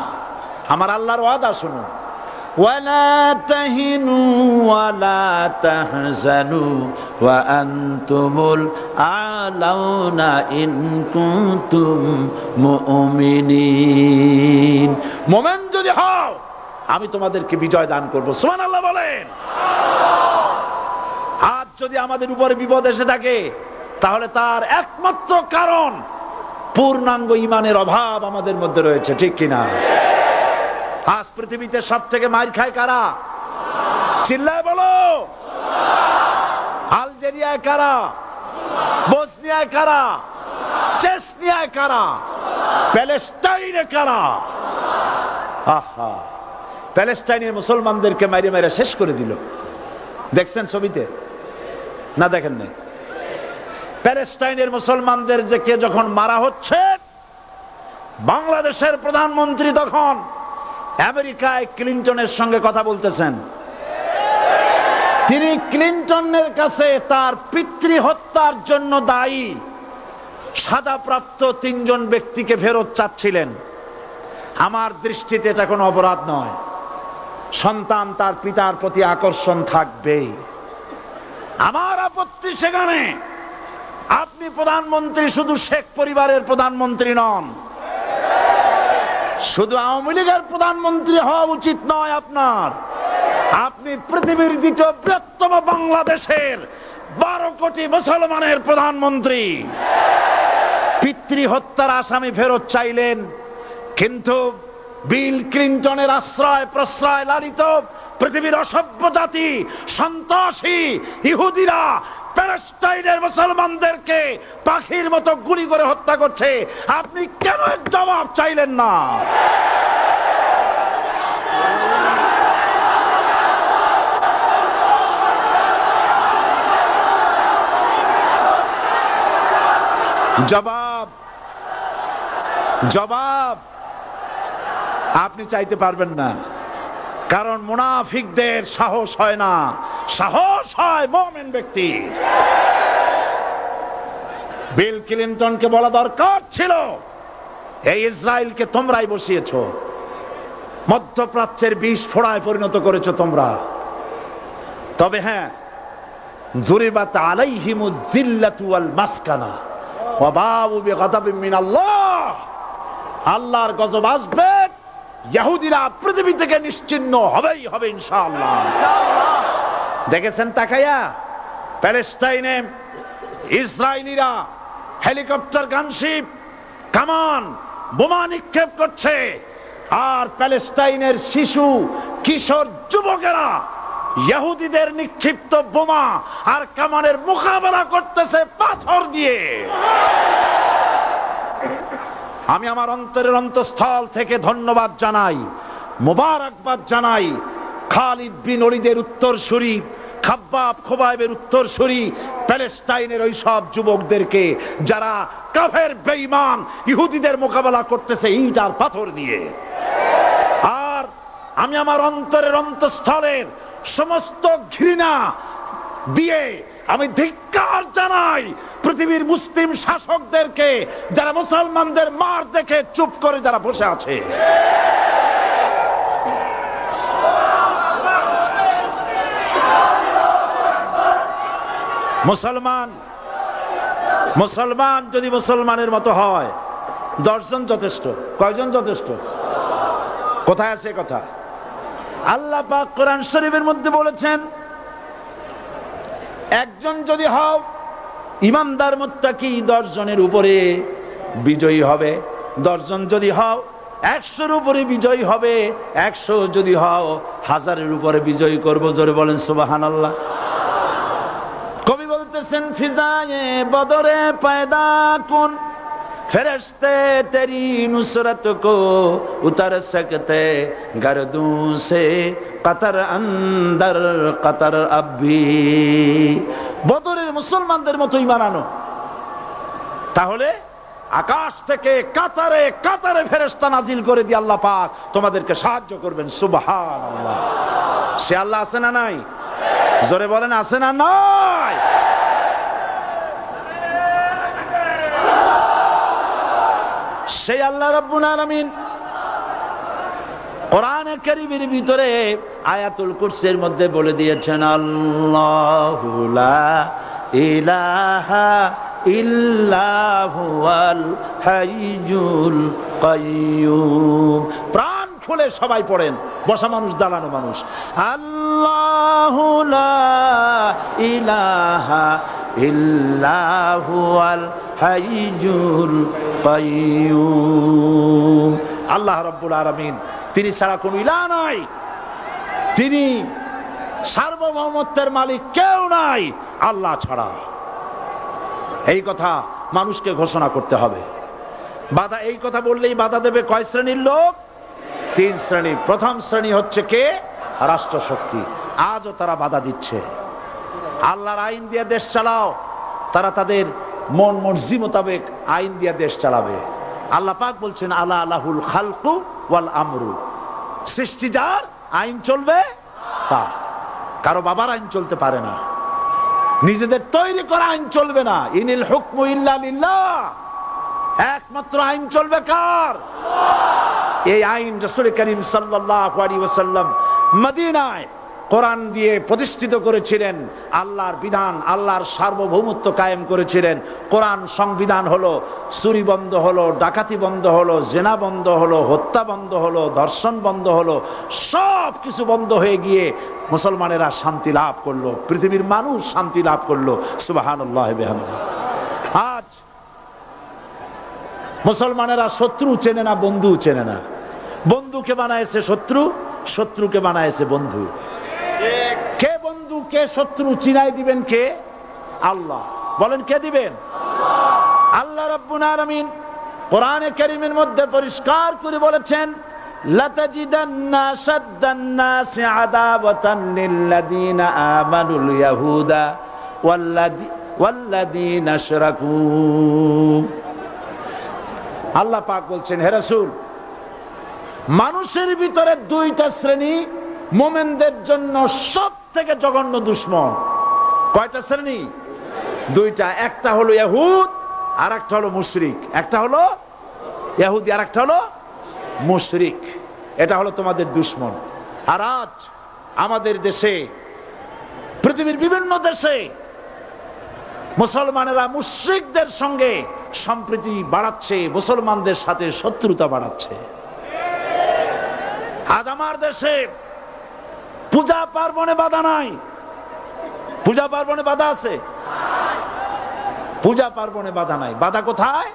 আমার আল্লাহর ওয়াদা শুনুন, ওয়ালা তাহিনু ওয়ালা তাহজানু ওয়া আনতুমুল আলাউনা ইন কুনতুম মুমিনিন। মুমিন যদি হও, আমি তোমাদেরকে বিজয় দান করব। সুবহানাল্লাহ বলেন। আজ যদি আমাদের উপরে বিপদ এসে থাকে, তাহলে তার একমাত্র কারণ পূর্ণাঙ্গ ঈমানের অভাব আমাদের মধ্যে রয়েছে, ঠিক কিনা? আজ পৃথিবীতে সব থেকে মার খায় কারা? চিল্লায় বলো। আলজেরিয়ায় কারা? বসনিয়ায় কারা? চেচনিয়ায় কারা? প্যালেস্টাইনে কারা? আহা, প্যালেস্টাইনের মুসলমানদেরকে মাইরে মাইরে শেষ করে দিল। দেখছেন ছবিতে না? দেখেন নাই? প্যালেস্টাইনের মুসলমানদের যে কে যখন মারা হচ্ছে, বাংলাদেশের প্রধানমন্ত্রী তখন আমেরিকায় ক্লিনটনের সঙ্গে কথা বলতেছেন। তিনি ক্লিনটনের কাছে তার পিতৃ হত্যার জন্য দায়ী সাজাপ্রাপ্ত 3 জন ব্যক্তিকে ফেরত চাচ্ছিলেন। আমার দৃষ্টিতে এটা কোনো অপরাধ নয়। সন্তান তার পিতার প্রতি আকর্ষণ থাকবেই। আমার আপত্তি সেখানে আপনি প্রধানমন্ত্রী শুধু শেখ পরিবারের প্রধানমন্ত্রী নন, শুধু আওয়ামী লীগের প্রধানমন্ত্রী হওয়া উচিত নয় আপনার। আপনি পৃথিবীর দ্বিতীয় বৃহত্তম বাংলাদেশের 12 কোটি মুসলমানের প্রধানমন্ত্রী। পিতৃ হত্যার আসামি ফেরত চাইলেন, কিন্তু বিল ক্লিনটনের আশ্রয় প্রশ্রয় লালিত পৃথিবীর অসভ্য জাতি সন্ত্রাসী ইহুদিরা প্যালেস্টাইনের মুসলমানদেরকে পাখির মতো গুলি করে হত্যা করছে। আপনি কেন এর জবাব চাইলেন না? জবাব জবাব আপনি চাইতে পারবেন না, কারণ মুনাফিকদের সাহস হয় না, সাহস হয় মুমিন ব্যক্তির। বিল ক্লিনটনকে বলা দরকার ছিল, এই ইসরায়েলকে তোমরাই বসিয়েছো, মধ্যপ্রাচ্যের বিষ ফোড়ায় পরিণত করেছো তোমরা। তবে হ্যাঁ, যুরিবাত আলাইহিমুয যিল্লাতু ওয়াল মাসকানা ওয়া বাউ বিগাদাবিন মিনাল্লাহ। আল্লাহর গজব আসবে, ইহুদিরা পৃথিবী থেকে নিশ্চিহ্ন হবেই হবে ইনশাআল্লাহ। দেখেছেন তাকায়া প্যালেস্টাইনে ইসরায়েলিরা হেলিকপ্টার, গানশিপ, কামান, বোমা নিক্ষেপ করছে, আর প্যালেস্টাইনের শিশু কিশোর যুবকেরা ইহুদিদের নিক্ষিপ্ত বোমা আর কামানের মোকাবেলা করতেছে পাথর দিয়ে। আমি আমার অন্তরের অন্তঃস্থল থেকে ধন্যবাদ জানাই, মোবারকবাদ জানাই খালিদ বিন ওলীদের উত্তরসূরি, খাব্বাব খোবাইবের উত্তরসূরি প্যালেস্টাইনের ওই সব যুবকদেরকে যারা কাফের বেঈমান ইহুদিদের মোকাবেলা করতেছে ইট আর পাথর দিয়ে। আর আমি আমার অন্তরের অন্তঃস্থলের সমস্ত ঘৃণা দিয়ে আমি ধিক্কার জানাই পৃথিবীর মুসলিম শাসকদেরকে, যারা মুসলমানদের মার দেখে চুপ করে যারা বসে আছে। মুসলমান যদি মুসলমানের মতো হয়, 10 জন যথেষ্ট। কয়জন যথেষ্ট? কোথায় আছে কথা? আল্লাহ পাক কোরআন শরীফের মধ্যে বলেছেন, একজন যদি হও ইমানদার মুত্তাকি 10 জনের উপরে বিজয়ী হবে, 10 জন যদি হও 100-এর উপরে বিজয়ী হবে, 100 যদি হও 1000-এর উপরে বিজয়ী করব। জোরে বলেন সুবহানাল্লাহ। কবি বলতেছেন, ফিজায়ে বদরে পয়দা কুন ফেরেশতে তেরি নুসরত কো উতার সকতে গর্দুঁ সে কতর অন্দর কতর আবি। বদরের মুসলমানদের মতো ঈমান আনো, তাহলে আকাশ থেকে কাতারে কাতারে ফেরেশতা নাজিল করে দিয়ে আল্লাহ পাক তোমাদেরকে সাহায্য করবেন। সুবহানাল্লাহ। সে আল্লাহ আছে না নাই? জোরে বলেন, আছে না নাই? সেই আল্লাহ রাব্বুল আলামিন কোরআনে কারীমের ভিতরে আয়াতুল কুরসির মধ্যে বলে দিয়েছেন, আল্লাহু লা ইলাহা ইল্লা হুয়াল হাইয়ুল কাইয়্যুম। প্রাণ খুলে সবাই পড়েন, বসা মানুষ, দাঁড়ানো মানুষ। আল্লাহু লা ইলাহা ইল্লা হুয়াল হাইয়ুল কাইয়্যুম। আল্লাহ রাব্বুল আলামিন, তিনি ছাড়া কোনো ইলাহ নাই, তিনি সার্বভৌমত্বের মালিক কেউ নাই আল্লাহ ছাড়া। এই কথা মানুষকে ঘোষণা করতে হবে। বাধা, এই কথা বললেই বাধা দেবে কয় শ্রেণীর লোক? 3 শ্রেণী। প্রথম শ্রেণী হচ্ছে কে? রাষ্ট্রশক্তি। আজও তারা বাধা দিচ্ছে। আল্লাহর আইন দিয়ে দেশ চালাও, তারা তাদের মন মর্জি মোতাবেক আইন দিয়ে দেশ চালাবে। আল্লাহ পাক বলছেন, আলা লাহুল খালকু ওয়াল আমরু। সৃষ্টি যার, আইন চলবে তার। কারো বাবার আইন চলতে পারে না, নিজেদের তৈরি করা আইন চলবে না। ইনিল হুকমু ইল্লা লিল্লাহ, একমাত্র আইন চলবে কার? এই আইন রাসূল করিম সাল্লাল্লাহু আলাইহি ওয়াসাল্লাম মদিনায় কোরআন দিয়ে প্রতিষ্ঠিত করেছিলেন। আল্লাহর বিধান, আল্লাহর সার্বভৌমত্ব কায়েম করেছিলেন। কোরআন সংবিধান হলো, চুরি বন্ধ হলো, ডাকাতি বন্ধ হলো, জেনা বন্ধ হলো, হত্যা বন্ধ হলো, ধর্ষণ বন্ধ হলো, সব কিছু বন্ধ হয়ে গিয়ে মুসলমানেরা শান্তি লাভ করলো, পৃথিবীর মানুষ শান্তি লাভ করলো। সুবহানাল্লাহ বিহামদিহি। আজ মুসলমানেরা শত্রু চেনে না, বন্ধু চেনে না। বন্ধুকে বানাইছে শত্রু, শত্রুকে বানাইছে বন্ধু। কে বন্ধু কে শত্রু চিনাই দিবেন কে? আল্লাহ। বলেন কে দিবেন? আল্লাহ রাব্বুল আলামিন কোরআনে কারীমের মধ্যে পরিষ্কার করে বলেছেন, লাতাজিদান্না শাদ্দান নাসি আদাওয়াতান লিল্লাযীনা আমানুল ইয়াহুদা ওয়াল্লাযীনা আশরাকু। আল্লাহ পাক বলছেন, হে রাসূল, মানুষের ভিতরে দুইটা শ্রেণী মুমিনদের জন্য সব থেকে জঘন্য দুশমন। কয়টা শ্রেণী? দুইটা। একটা হলো ইহুদ, আর একটা হলো মুশরিক। একটা হলো ইহুদি, আর একটা হলো মুশরিক। এটা হলো তোমাদের দুশমন। আর আজ আমাদের দেশে, পৃথিবীর বিভিন্ন দেশে মুসলমানেরা মুশরিকদের সঙ্গে সম্প্রীতি বাড়াচ্ছে, মুসলমানদের সাথে শত্রুতা বাড়াচ্ছে। আজ আমার দেশে পূজা পার্বণে বাধা নাই। পূজা পার্বণে বাধা আছে? পূজা পার্বণে বাধা নাই। বাধা কোথায়?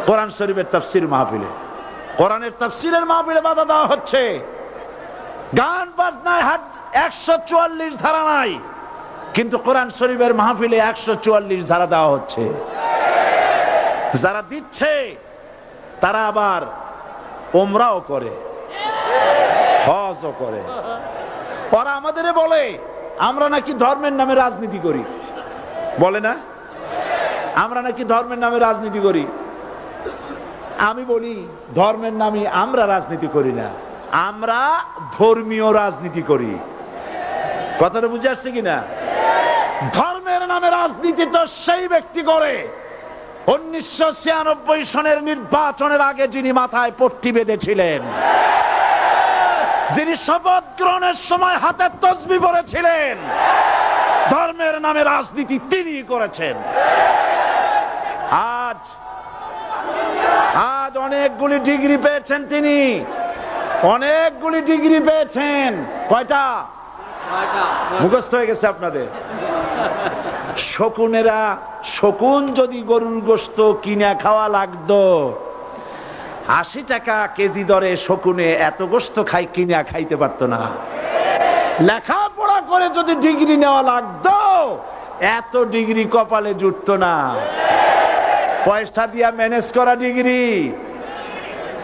কোরআন শরীফের তাফসীর মাহফিলে। কোরআনের তাফসীরের মাহফিলে বাধা দেওয়া হচ্ছে। গান বাজনায় 144 ধারা নাই, কিন্তু কোরআন শরীফের মাহফিলে 144 ধারা দেওয়া হচ্ছে। যারা দিচ্ছে তারা আবার ওমরাও করে, হজও করে। ওরা আমাদের বলে আমরা নাকি ধর্মের নামে রাজনীতি করি। বলে না? আমরা নাকি ধর্মের নামে রাজনীতি করি। আমি বলি, ধর্মের নামে আমরা রাজনীতি করি না, আমরা ধর্মীয় রাজনীতি করি। কথাটা বুঝে আসছে কিনা? ধর্মের নামে রাজনীতি তো সেই ব্যক্তি করে 1996 সনের নির্বাচনের আগে যিনি মাথায় পট্টি বেঁধেছিলেন, যিনি শপথ গ্রহণের সময় হাতে তসবিহ পরেছিলেন। ধর্মের নামে রাজনীতি তিনি করেছেন। আজ অনেকগুলি ডিগ্রি পেয়েছেন তিনি, অনেকগুলি ডিগ্রি পেয়েছেন। কয়টা? মুখস্থ হয়ে গেছে আপনাদের। শকুনেরা, শকুন যদি গরুর গোশত কিনে খাওয়া লাগতো, 80 টাকা কেজি দরে শকুনে এত গোশত কিনে খাইতে পারতো না। লেখাপড়া করে যদি ডিগ্রি নেওয়া লাগতো, এত ডিগ্রি কপালে জুটতো না। পয়সা দিয়া ম্যানেজ করা ডিগ্রি।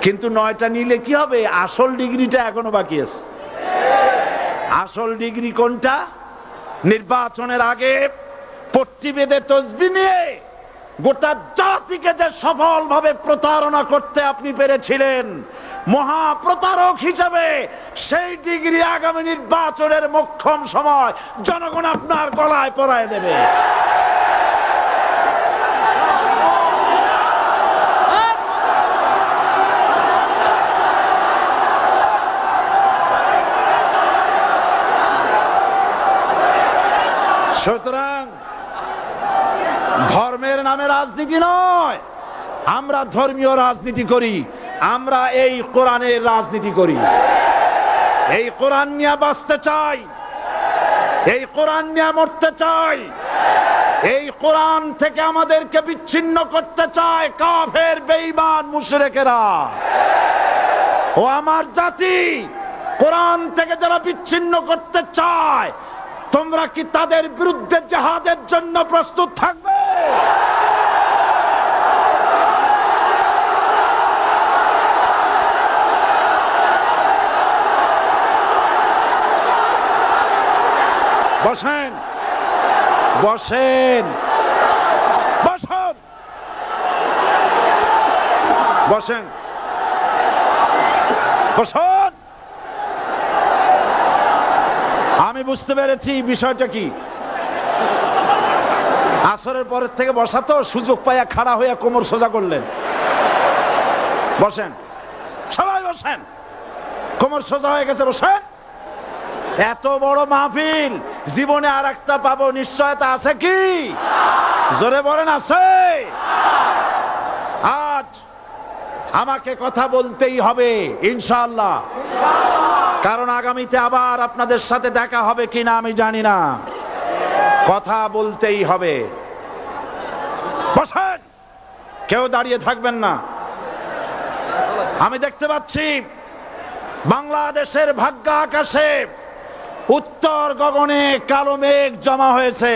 কিন্তু 9টা নিলে কি হবে? আসল ডিগ্রিটা এখনো বাকি আছে। আসল ডিগ্রি কোনটা? নির্বাচনের আগে পট্টি বেঁধে তসবিহ নিয়ে গোটা জাতিকে যে সফলভাবে প্রতারণা করতে আপনি পেরেছিলেন, মহা প্রতারক হিসেবে সেই ডিগ্রি আগামী নির্বাচনের মোক্ষম সময় জনগণ আপনার গলায় পরায় দেবে। সুতরাং ধর্মের নামে রাজনীতি নয়, আমরা ধর্মীয় রাজনীতি করি। আমরা এই কোরআনের রাজনীতি করি। এই কোরআন নিয়ে বাঁচতে চাই, এই কোরআন নিয়ে মরতে চাই। এই কোরআন থেকে আমাদেরকে বিচ্ছিন্ন করতে চায় কাফের, বেঈমান, মুশরিকেরা। ও আমার জাতি, কোরআন থেকে যারা বিচ্ছিন্ন করতে চায়, তোমরা কি তাদের বিরুদ্ধে জিহাদের জন্য প্রস্তুত থাকবে? বসেন, বসেন, বসেন, বসেন, বসেন। আমি বুঝতে পেরেছি বিষয়টা কি। আসরের পরের থেকে বসা তো, সুযোগ পাইয়া খাড়া হইয়া কোমর সোজা করলেন। বসেন, সবাই বসেন, কোমর সোজা হয়ে গেছে, বসেন। এত বড় মাহফিল, জীবনে আর একটা পাবো নিশ্চয়তা আছে কি? জোরে বলেন আছে? আজ আমাকে কথা বলতেই হবে ইনশাআল্লাহ, কারণ আগামীতে আবার আপনাদের সাথে দেখা হবে কিনা আমি জানি না। কথা বলতেই হবে। বসেন, কেউ দাঁড়িয়ে থাকবেন না। আমি দেখতে পাচ্ছি বাংলাদেশের ভাগ্য আকাশে উত্তর গগনে কালো মেঘ জমা হয়েছে,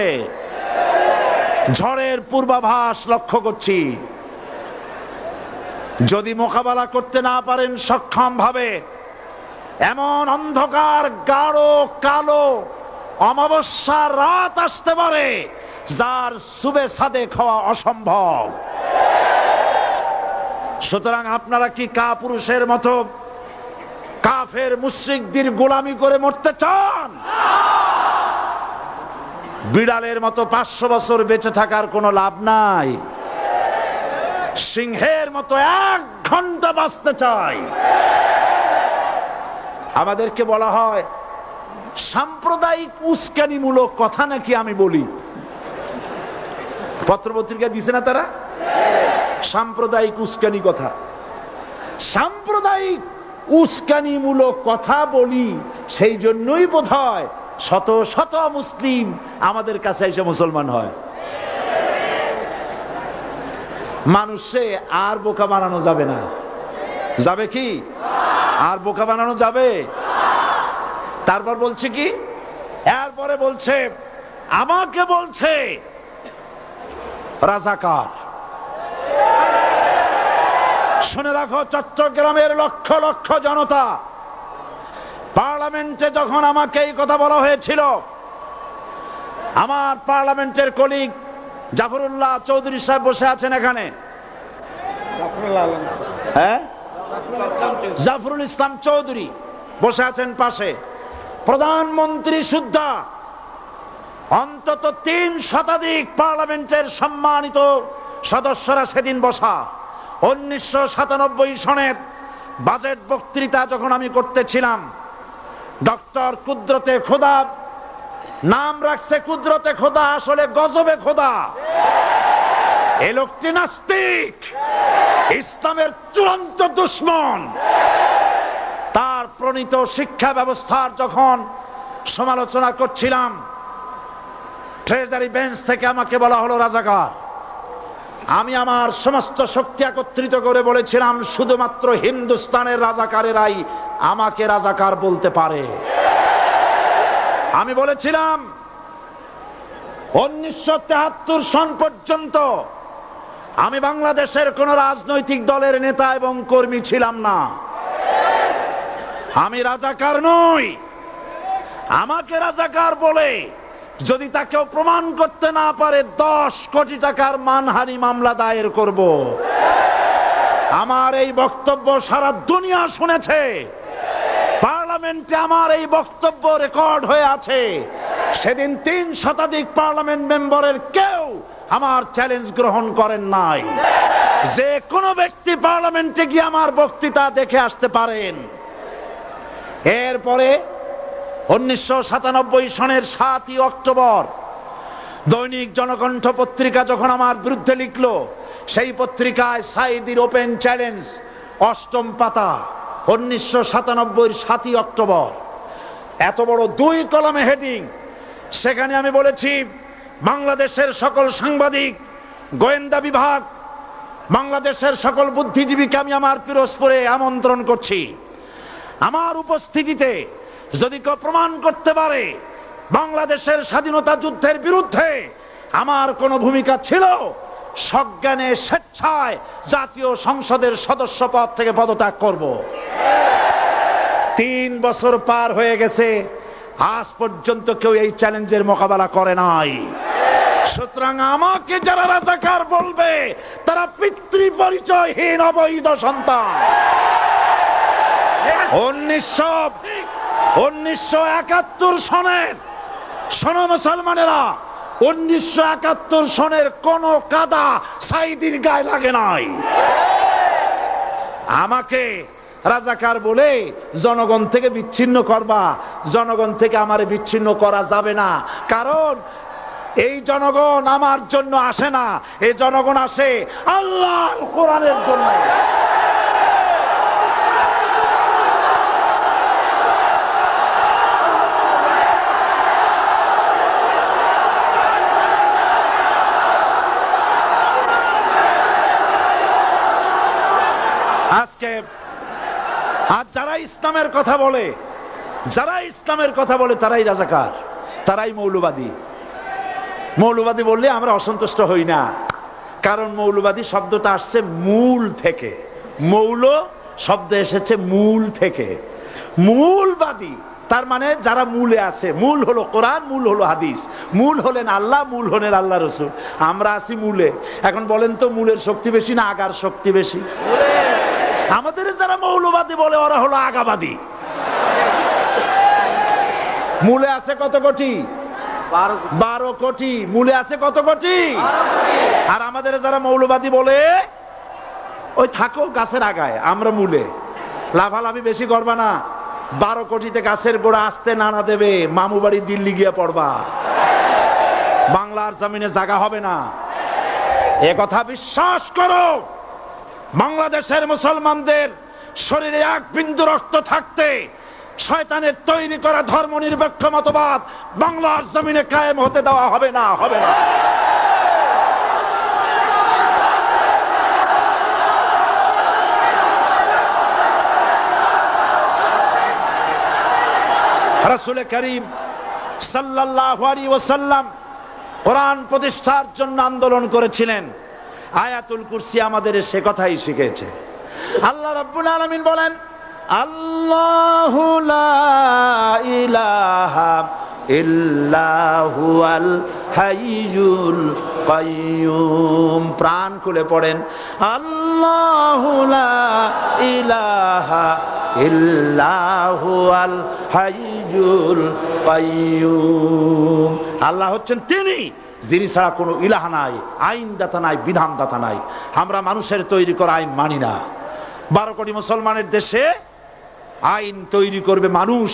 ঝড়ের পূর্বাভাস লক্ষ্য করছি। যদি মোকাবেলা করতে না পারেন সক্ষম ভাবে, এমন অন্ধকার গাঢ় কালো অমাবস্যার রাত আসতে পারে যার সুবে সাদে খাওয়া অসম্ভব। সুতরাং আপনারা কি কাপুরুষের মতো কাফের মুশরিকদের গোলামি করে মরতে চান? বিড়ালের মতো 500 বছর বেঁচে থাকার কোনো লাভ নাই। সিংহের মতো 1 ঘন্টা বাঁচতে চাই। আমাদেরকে বলা হয় সাম্প্রদায়িক উস্কানিমূলক কথা নাকি আমি বলি। পত্রপত্রিকা দিছে না তারা? সাম্প্রদায়িক উস্কানি কথা, সাম্প্রদায়িক উস্কানিমূলক কথা বলি, সেই জন্যই বোধহয় শত শত মুসলিম আমাদের কাছে এসে মুসলমান হয়। মানুষে আর বোকা বানানো যাবে না। যাবে কি? আর বোকা বানানো যাবে? তারপর বলছে কি, এরপরে বলছে আমাকে বলছে রাজাকার। শুনে রাখো চট্টগ্রামের লক্ষ লক্ষ জনতা, পার্লামেন্টে যখন আমাকে এই কথা বলা হয়েছিল, আমার পার্লামেন্টের কলিগ জাফরুল্লাহ চৌধুরী সাহেব বসে আছেন এখানে, হ্যাঁ, জাফরুল ইসলাম চৌধুরী বসে আছেন পাশে, প্রধানমন্ত্রী সুদ্ধা, অন্তত 3 শতাধিক পার্লামেন্টের সম্মানিত সদস্যরা সেদিন বসা। 1997 সনের বাজেট বক্তৃতা যখন আমি করতেছিলাম, ডক্টর কুদরতে খোদা, নাম রাখছে কুদরতে খোদা, আসলে গজবে খোদা। এই লোকটি নাস্তিক, ইসলামের চূড়ান্ত দুশমন। তার প্রণীত শিক্ষা ব্যবস্থার যখন সমালোচনা করছিলাম, ট্রেজারি বেঞ্চ থেকে আমাকে বলা হলো রাজাকার। আমি আমার সমস্ত শক্তি একত্রিত করে বলেছিলাম শুধুমাত্র হিন্দুস্তানের রাজাকারেরাই আমাকে রাজাকার বলতে পারে। আমি বলেছিলাম 1973 সন পর্যন্ত আমি বাংলাদেশের কোন রাজনৈতিক দলের নেতা এবং কর্মী ছিলাম না। আমি রাজাকার নই। আমাকে রাজাকার বলে যদি তাকেও প্রমাণ করতে না পারে 10 কোটি টাকার মানহানি মামলা দায়ের করব। আমার এই বক্তব্য সারা দুনিয়া শুনেছে। পার্লামেন্টে আমার এই বক্তব্য রেকর্ড হয়ে আছে। সেদিন 3 শতাধিক পার্লামেন্ট মেম্বারের কেউ আমার চ্যালেঞ্জ গ্রহণ করেন নাই। যে কোনো ব্যক্তি পার্লামেন্টে গিয়ে আমার বক্তৃতা দেখে আসতে পারেন। এরপরে 1997 সনের 7 অক্টোবর দৈনিক জনকণ্ঠ পত্রিকা যখন আমার বিরুদ্ধে লিখলো, সেই পত্রিকায় সাইদির ওপেন চ্যালেঞ্জ 8ম পাতা, 1997 7 অক্টোবর, এত বড় 2 কলামে হেডিং। সেখানে আমি বলেছি বাংলাদেশের সকল সাংবাদিক, গোয়েন্দা বিভাগ, বাংলাদেশের সকল বুদ্ধিজীবীকে আমি আমার পিরোজপুরে আমন্ত্রণ করছি। আমার উপস্থিতিতে যদি কেউ প্রমাণ করতে পারে বাংলাদেশের স্বাধীনতা যুদ্ধের বিরুদ্ধে আমার কোনো ভূমিকা ছিল, সজ্ঞানে স্বেচ্ছায় জাতীয় সংসদের সদস্য পদ থেকে পদত্যাগ করব। 3 বছর পার হয়ে গেছে, আজ পর্যন্ত কেউ এই চ্যালেঞ্জের মোকাবেলা করে নাই। সুতরাং আমাকে যারা রাজাকার বলবে তারা পিতৃ পরিচয়হীন অবৈধ সন্তান। 1971 সনের, শোনো মুসলমানেরা, 1971 সনের কোন কাদা সাইদির গায়ে লাগে নাই। আমাকে রাজাকার বলে জনগণ থেকে বিচ্ছিন্ন করবা, জনগণ থেকে আমারে বিচ্ছিন্ন করা যাবে না। কারণ এই জনগণ আমার জন্য আসে না, এই জনগণ আসে আল্লাহর কোরআনের জন্য। আজকে আর যারা ইসলামের কথা বলে, যারা ইসলামের কথা বলে তারাই রাজাকার, তারাই মৌলবাদী। মৌলবাদী বললে আমরা অসন্তুষ্ট হই না, কারণ মৌলবাদী শব্দটা আসছে মূল থেকে। মৌল শব্দ এসেছে মূল থেকে। মূলবাদী তার মানে যারা মূলে আছে। মূল হলো কোরআন, মূল হলো হাদিস, মূল হলেন আল্লাহ, মূল হলেন আল্লাহ রসুল। আমরা আছি মূলে। এখন বলেন তো মূলের শক্তি বেশি না আগার শক্তি বেশি? আমাদের যারা মৌলবাদী বলে ওরা হলো আগাবাদী। মূলে আছে কত কোটি? 12 কোটি। মূলে আছে কত কোটি? আর আমাদের যারা মৌলবাদী বলে ওই থাকো গাছের আগায়, আমরা মূলে। লাভালাভি বেশি করবা না, 12 কোটিতে গাছের গোড়া আসতে নানা দেবে, মামু বাড়ি দিল্লি গিয়ে পড়বা, বাংলার জমিনে জায়গা হবে না। এ কথা বিশ্বাস করো। বাংলাদেশের মুসলমানদের শরীরে এক বিন্দু রক্ত থাকতে শয়তানের তৈরি করা ধর্ম নিরপেক্ষ মতবাদ বাংলার জমিনে কায়েম হতে দেওয়া হবে না, হবে না। রাসূল করিম সাল্লাল্লাহু আলাইহি ওয়াসাল্লাম কোরআন প্রতিষ্ঠার জন্য আন্দোলন করেছিলেন। আয়াতুল কুরসি আমাদের সে কথাই শিখেছে। আল্লাহ রাব্বুল আলামিন বলেন, আল্লাহু লা ইলাহা ইল্লা হুয়াল হাইয়ুল কাইয়ুম। প্রাণ খুলে পড়েন, আল্লাহু লা ইলাহা ইল্লা হুয়াল হাইয়ুল কাইয়ুম। আল্লাহ হচ্ছেন তিনি, যিনি ছাড়া কোনো ইলাহ নাই, আইনদাতা নাই, বিধানদাতা নাই। আমরা মানুষের তৈরি করা আইন মানি না। 12 কোটি মুসলমানের দেশে আইন তৈরি করবে মানুষ,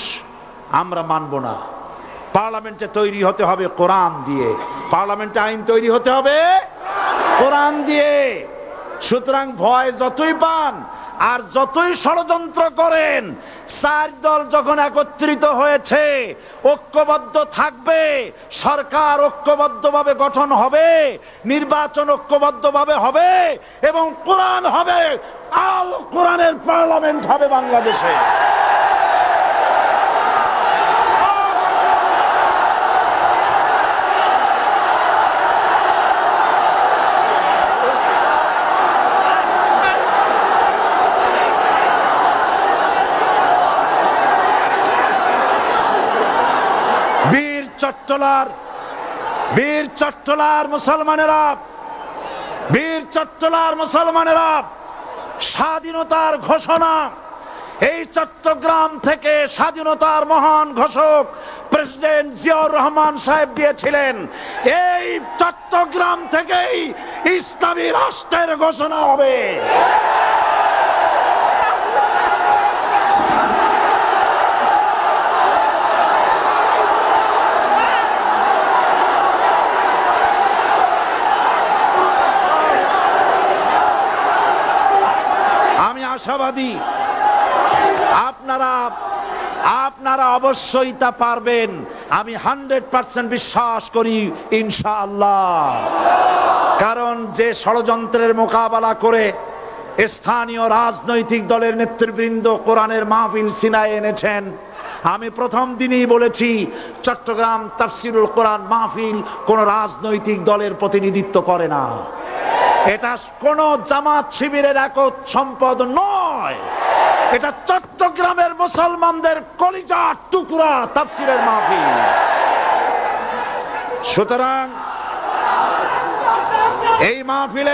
আমরা মানব না। পার্লামেন্টে তৈরি হতে হবে কোরআন দিয়ে, পার্লামেন্টে আইন তৈরি হতে হবে কোরআন দিয়ে। সুতরাং ভয় যতই পান আর যতই ষড়যন্ত্র করেন, 4 দল যখন একত্রিত হয়েছে, ঐক্যবদ্ধ থাকবে, সরকার ঐক্যবদ্ধভাবে গঠন হবে, নির্বাচন ঐক্যবদ্ধভাবে হবে এবং কোরআন হবে, আল কোরআনের পার্লামেন্ট হবে বাংলাদেশে। বীর চট্টলার মুসলমানেরা, বীর চট্টলার মুসলমানেরা স্বাধীনতার ঘোষণা এই চট্টগ্রাম থেকে স্বাধীনতার মহান ঘোষক প্রেসিডেন্ট জিয়াউর রহমান সাহেব দিয়েছিলেন। এই চট্টগ্রাম থেকেই ইসলামী রাষ্ট্রের ঘোষণা হবে। আশাবাদী আপনারা অবশ্যই তা পারবেন। আমি 100% বিশ্বাস করি ইনশাআল্লাহ। কারণ যে ষড়যন্ত্রের মোকাবেলা করে স্থানীয় রাজনৈতিক দলের নেতৃবৃন্দ কোরআনের মাহফিল সিনায় এনেছেন, আমি প্রথম দিনই বলেছি চট্টগ্রাম তাফসিরুল কোরআন মাহফিল কোন রাজনৈতিক দলের প্রতিনিধিত্ব করে না। এটা কোন জামাত শিবিরের একক সম্পদ নয়, এটা চট্টগ্রামের মুসলমানদের কলিজার টুকরা তাফসিরের মাহফিল। সুতরাং এই মাহফিল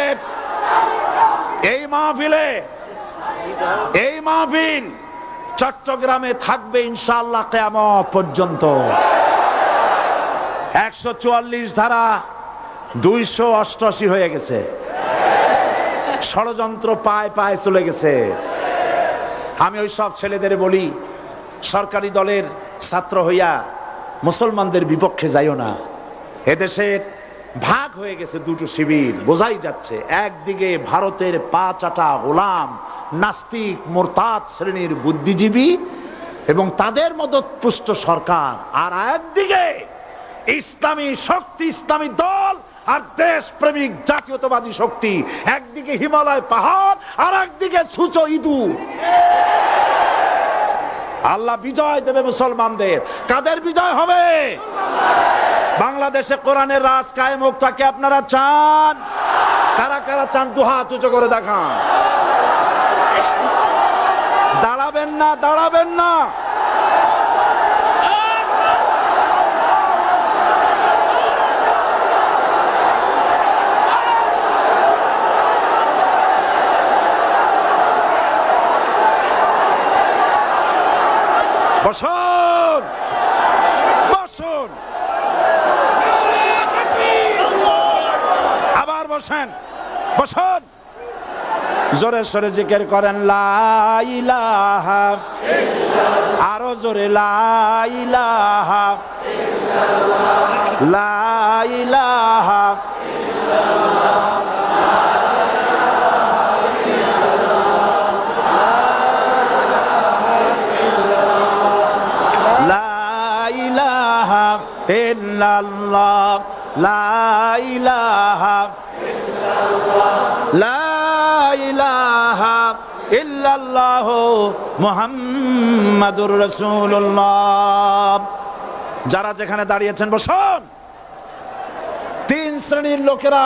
চট্টগ্রামে থাকবে ইনশাআল্লাহ কিয়ামত পর্যন্ত। 144 ধারা 288 হয়ে গেছে, ষড়যন্ত্র পায় পায় চলে গেছে। আমি ওই সব ছেলেদের বলি, সরকারি দলের ছাত্র হইয়া মুসলমানদের বিপক্ষে যাইও না। এদেশের ভাগ হয়ে গেছে দুটো শিবির, বোঝাই যাচ্ছে। একদিকে ভারতের পা চাটা গোলাম নাস্তিক মোরতাদ শ্রেণীর বুদ্ধিজীবী এবং তাদের মদতপুষ্ট সরকার, আর একদিকে ইসলামী শক্তি, ইসলামী দল আর দেশ প্রেমিক জাতীয়তাবাদী শক্তি। একদিকে হিমালয় পাহাড় আর একদিকে সূচ ইঁদুর। আল্লাহ বিজয় দেবে মুসলমানদের। কাদের বিজয় হবে? বাংলাদেশে কোরআনের রাজ কায়েম হোক, তাকে আপনারা চান? কারা কারা চান দু হাত উঁচু করে দেখান। দাঁড়াবেন না, দাঁড়াবেন না। বসুন, বসুন, আবার বসেন, বসুন। জোরে সরে জিকির করেন লা ইলাহা ইল্লাল্লাহ, আরো জোরে লা ইলাহা ইল্লাল্লাহ, লা ইলাহা ইল্লাল্লাহ, ইল্লাল্লাহ, লা ইলাহা ইল্লাল্লাহ, লা ইলাহা ইল্লাল্লাহ মুহাম্মাদুর রাসূলুল্লাহ। যারা যেখানে দাঁড়িয়েছেন বসুন। তিন শ্রেণীর লোকেরা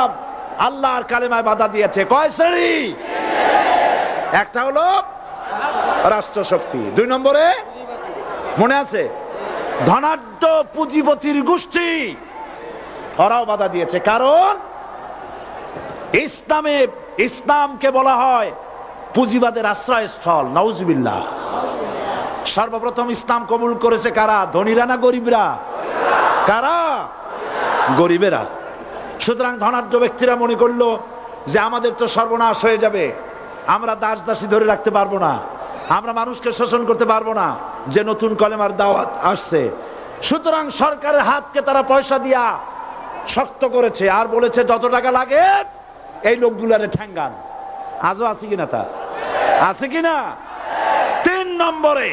আল্লাহর কালেমায় বাধা দিয়েছে। কয় শ্রেণী? একটা হলো রাষ্ট্রশক্তি, 2 নম্বরে মনে আছে ধনাঢ্য পুঁজিপতির গোষ্ঠী, ওরাও বাধা দিয়েছে। কারণ ইসলামকে বলা হয় পুঁজিবাদের আশ্রয়স্থল। নাউজুবিল্লাহ। সর্বপ্রথম ইসলাম কবুল করেছে কারা? ধনীরা না গরিবরা? কারা? গরিবেরা। সুতরাং ধনাঢ্য ব্যক্তিরা মনে করলো যে আমাদের তো সর্বনাশ হয়ে যাবে, আমরা দাস দাসী ধরে রাখতে পারবো না, আমরা মানুষকে শোষণ করতে পারবো না, যে নতুন কলেমার দাওয়াত আসছে। সুতরাং সরকারের হাতকে তারা পয়সা দিয়া শক্ত করেছে আর বলেছে যত টাকা লাগে এই লোকগুলারে ঠ্যাঙ্গান। আজও আছে কিনা? তা আছে কিনা? 3 নম্বরে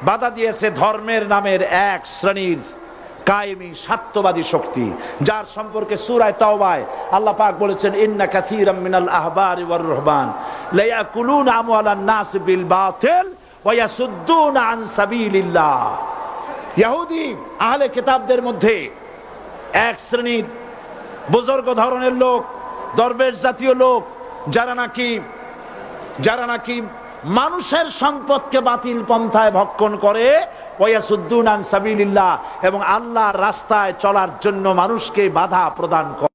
বাধা দিয়েছে ধর্মের নামের এক শ্রেণীর কায়েমি স্বার্থবাদী শক্তি, যার সম্পর্কে সূরা তাওবায় আল্লাহ পাক বলেছেন ইন্না কাসীরাম মিনাল আহবারি ওয়ার রুহবান লা ইয়াকুলুনা আমওয়ালান নাস বিল বাতিল ওয়া ইয়াসুদ্দুনা আন সাবিলিল্লাহ। ইহুদি আহলে কিতাবদের মধ্যে এক শ্রেণীর বুজুর্গ ধরনের লোক, দরবেশ জাতীয় লোক, যারা নাকি মানুষের সম্পদকে বাতিল পন্থায় ভক্ষণ করে, ওয়ায়াসুদ্দুনা আন সাবিলিল্লাহ, এবং আল্লাহর রাস্তায় চলার জন্য মানুষকে বাধা প্রদান করে।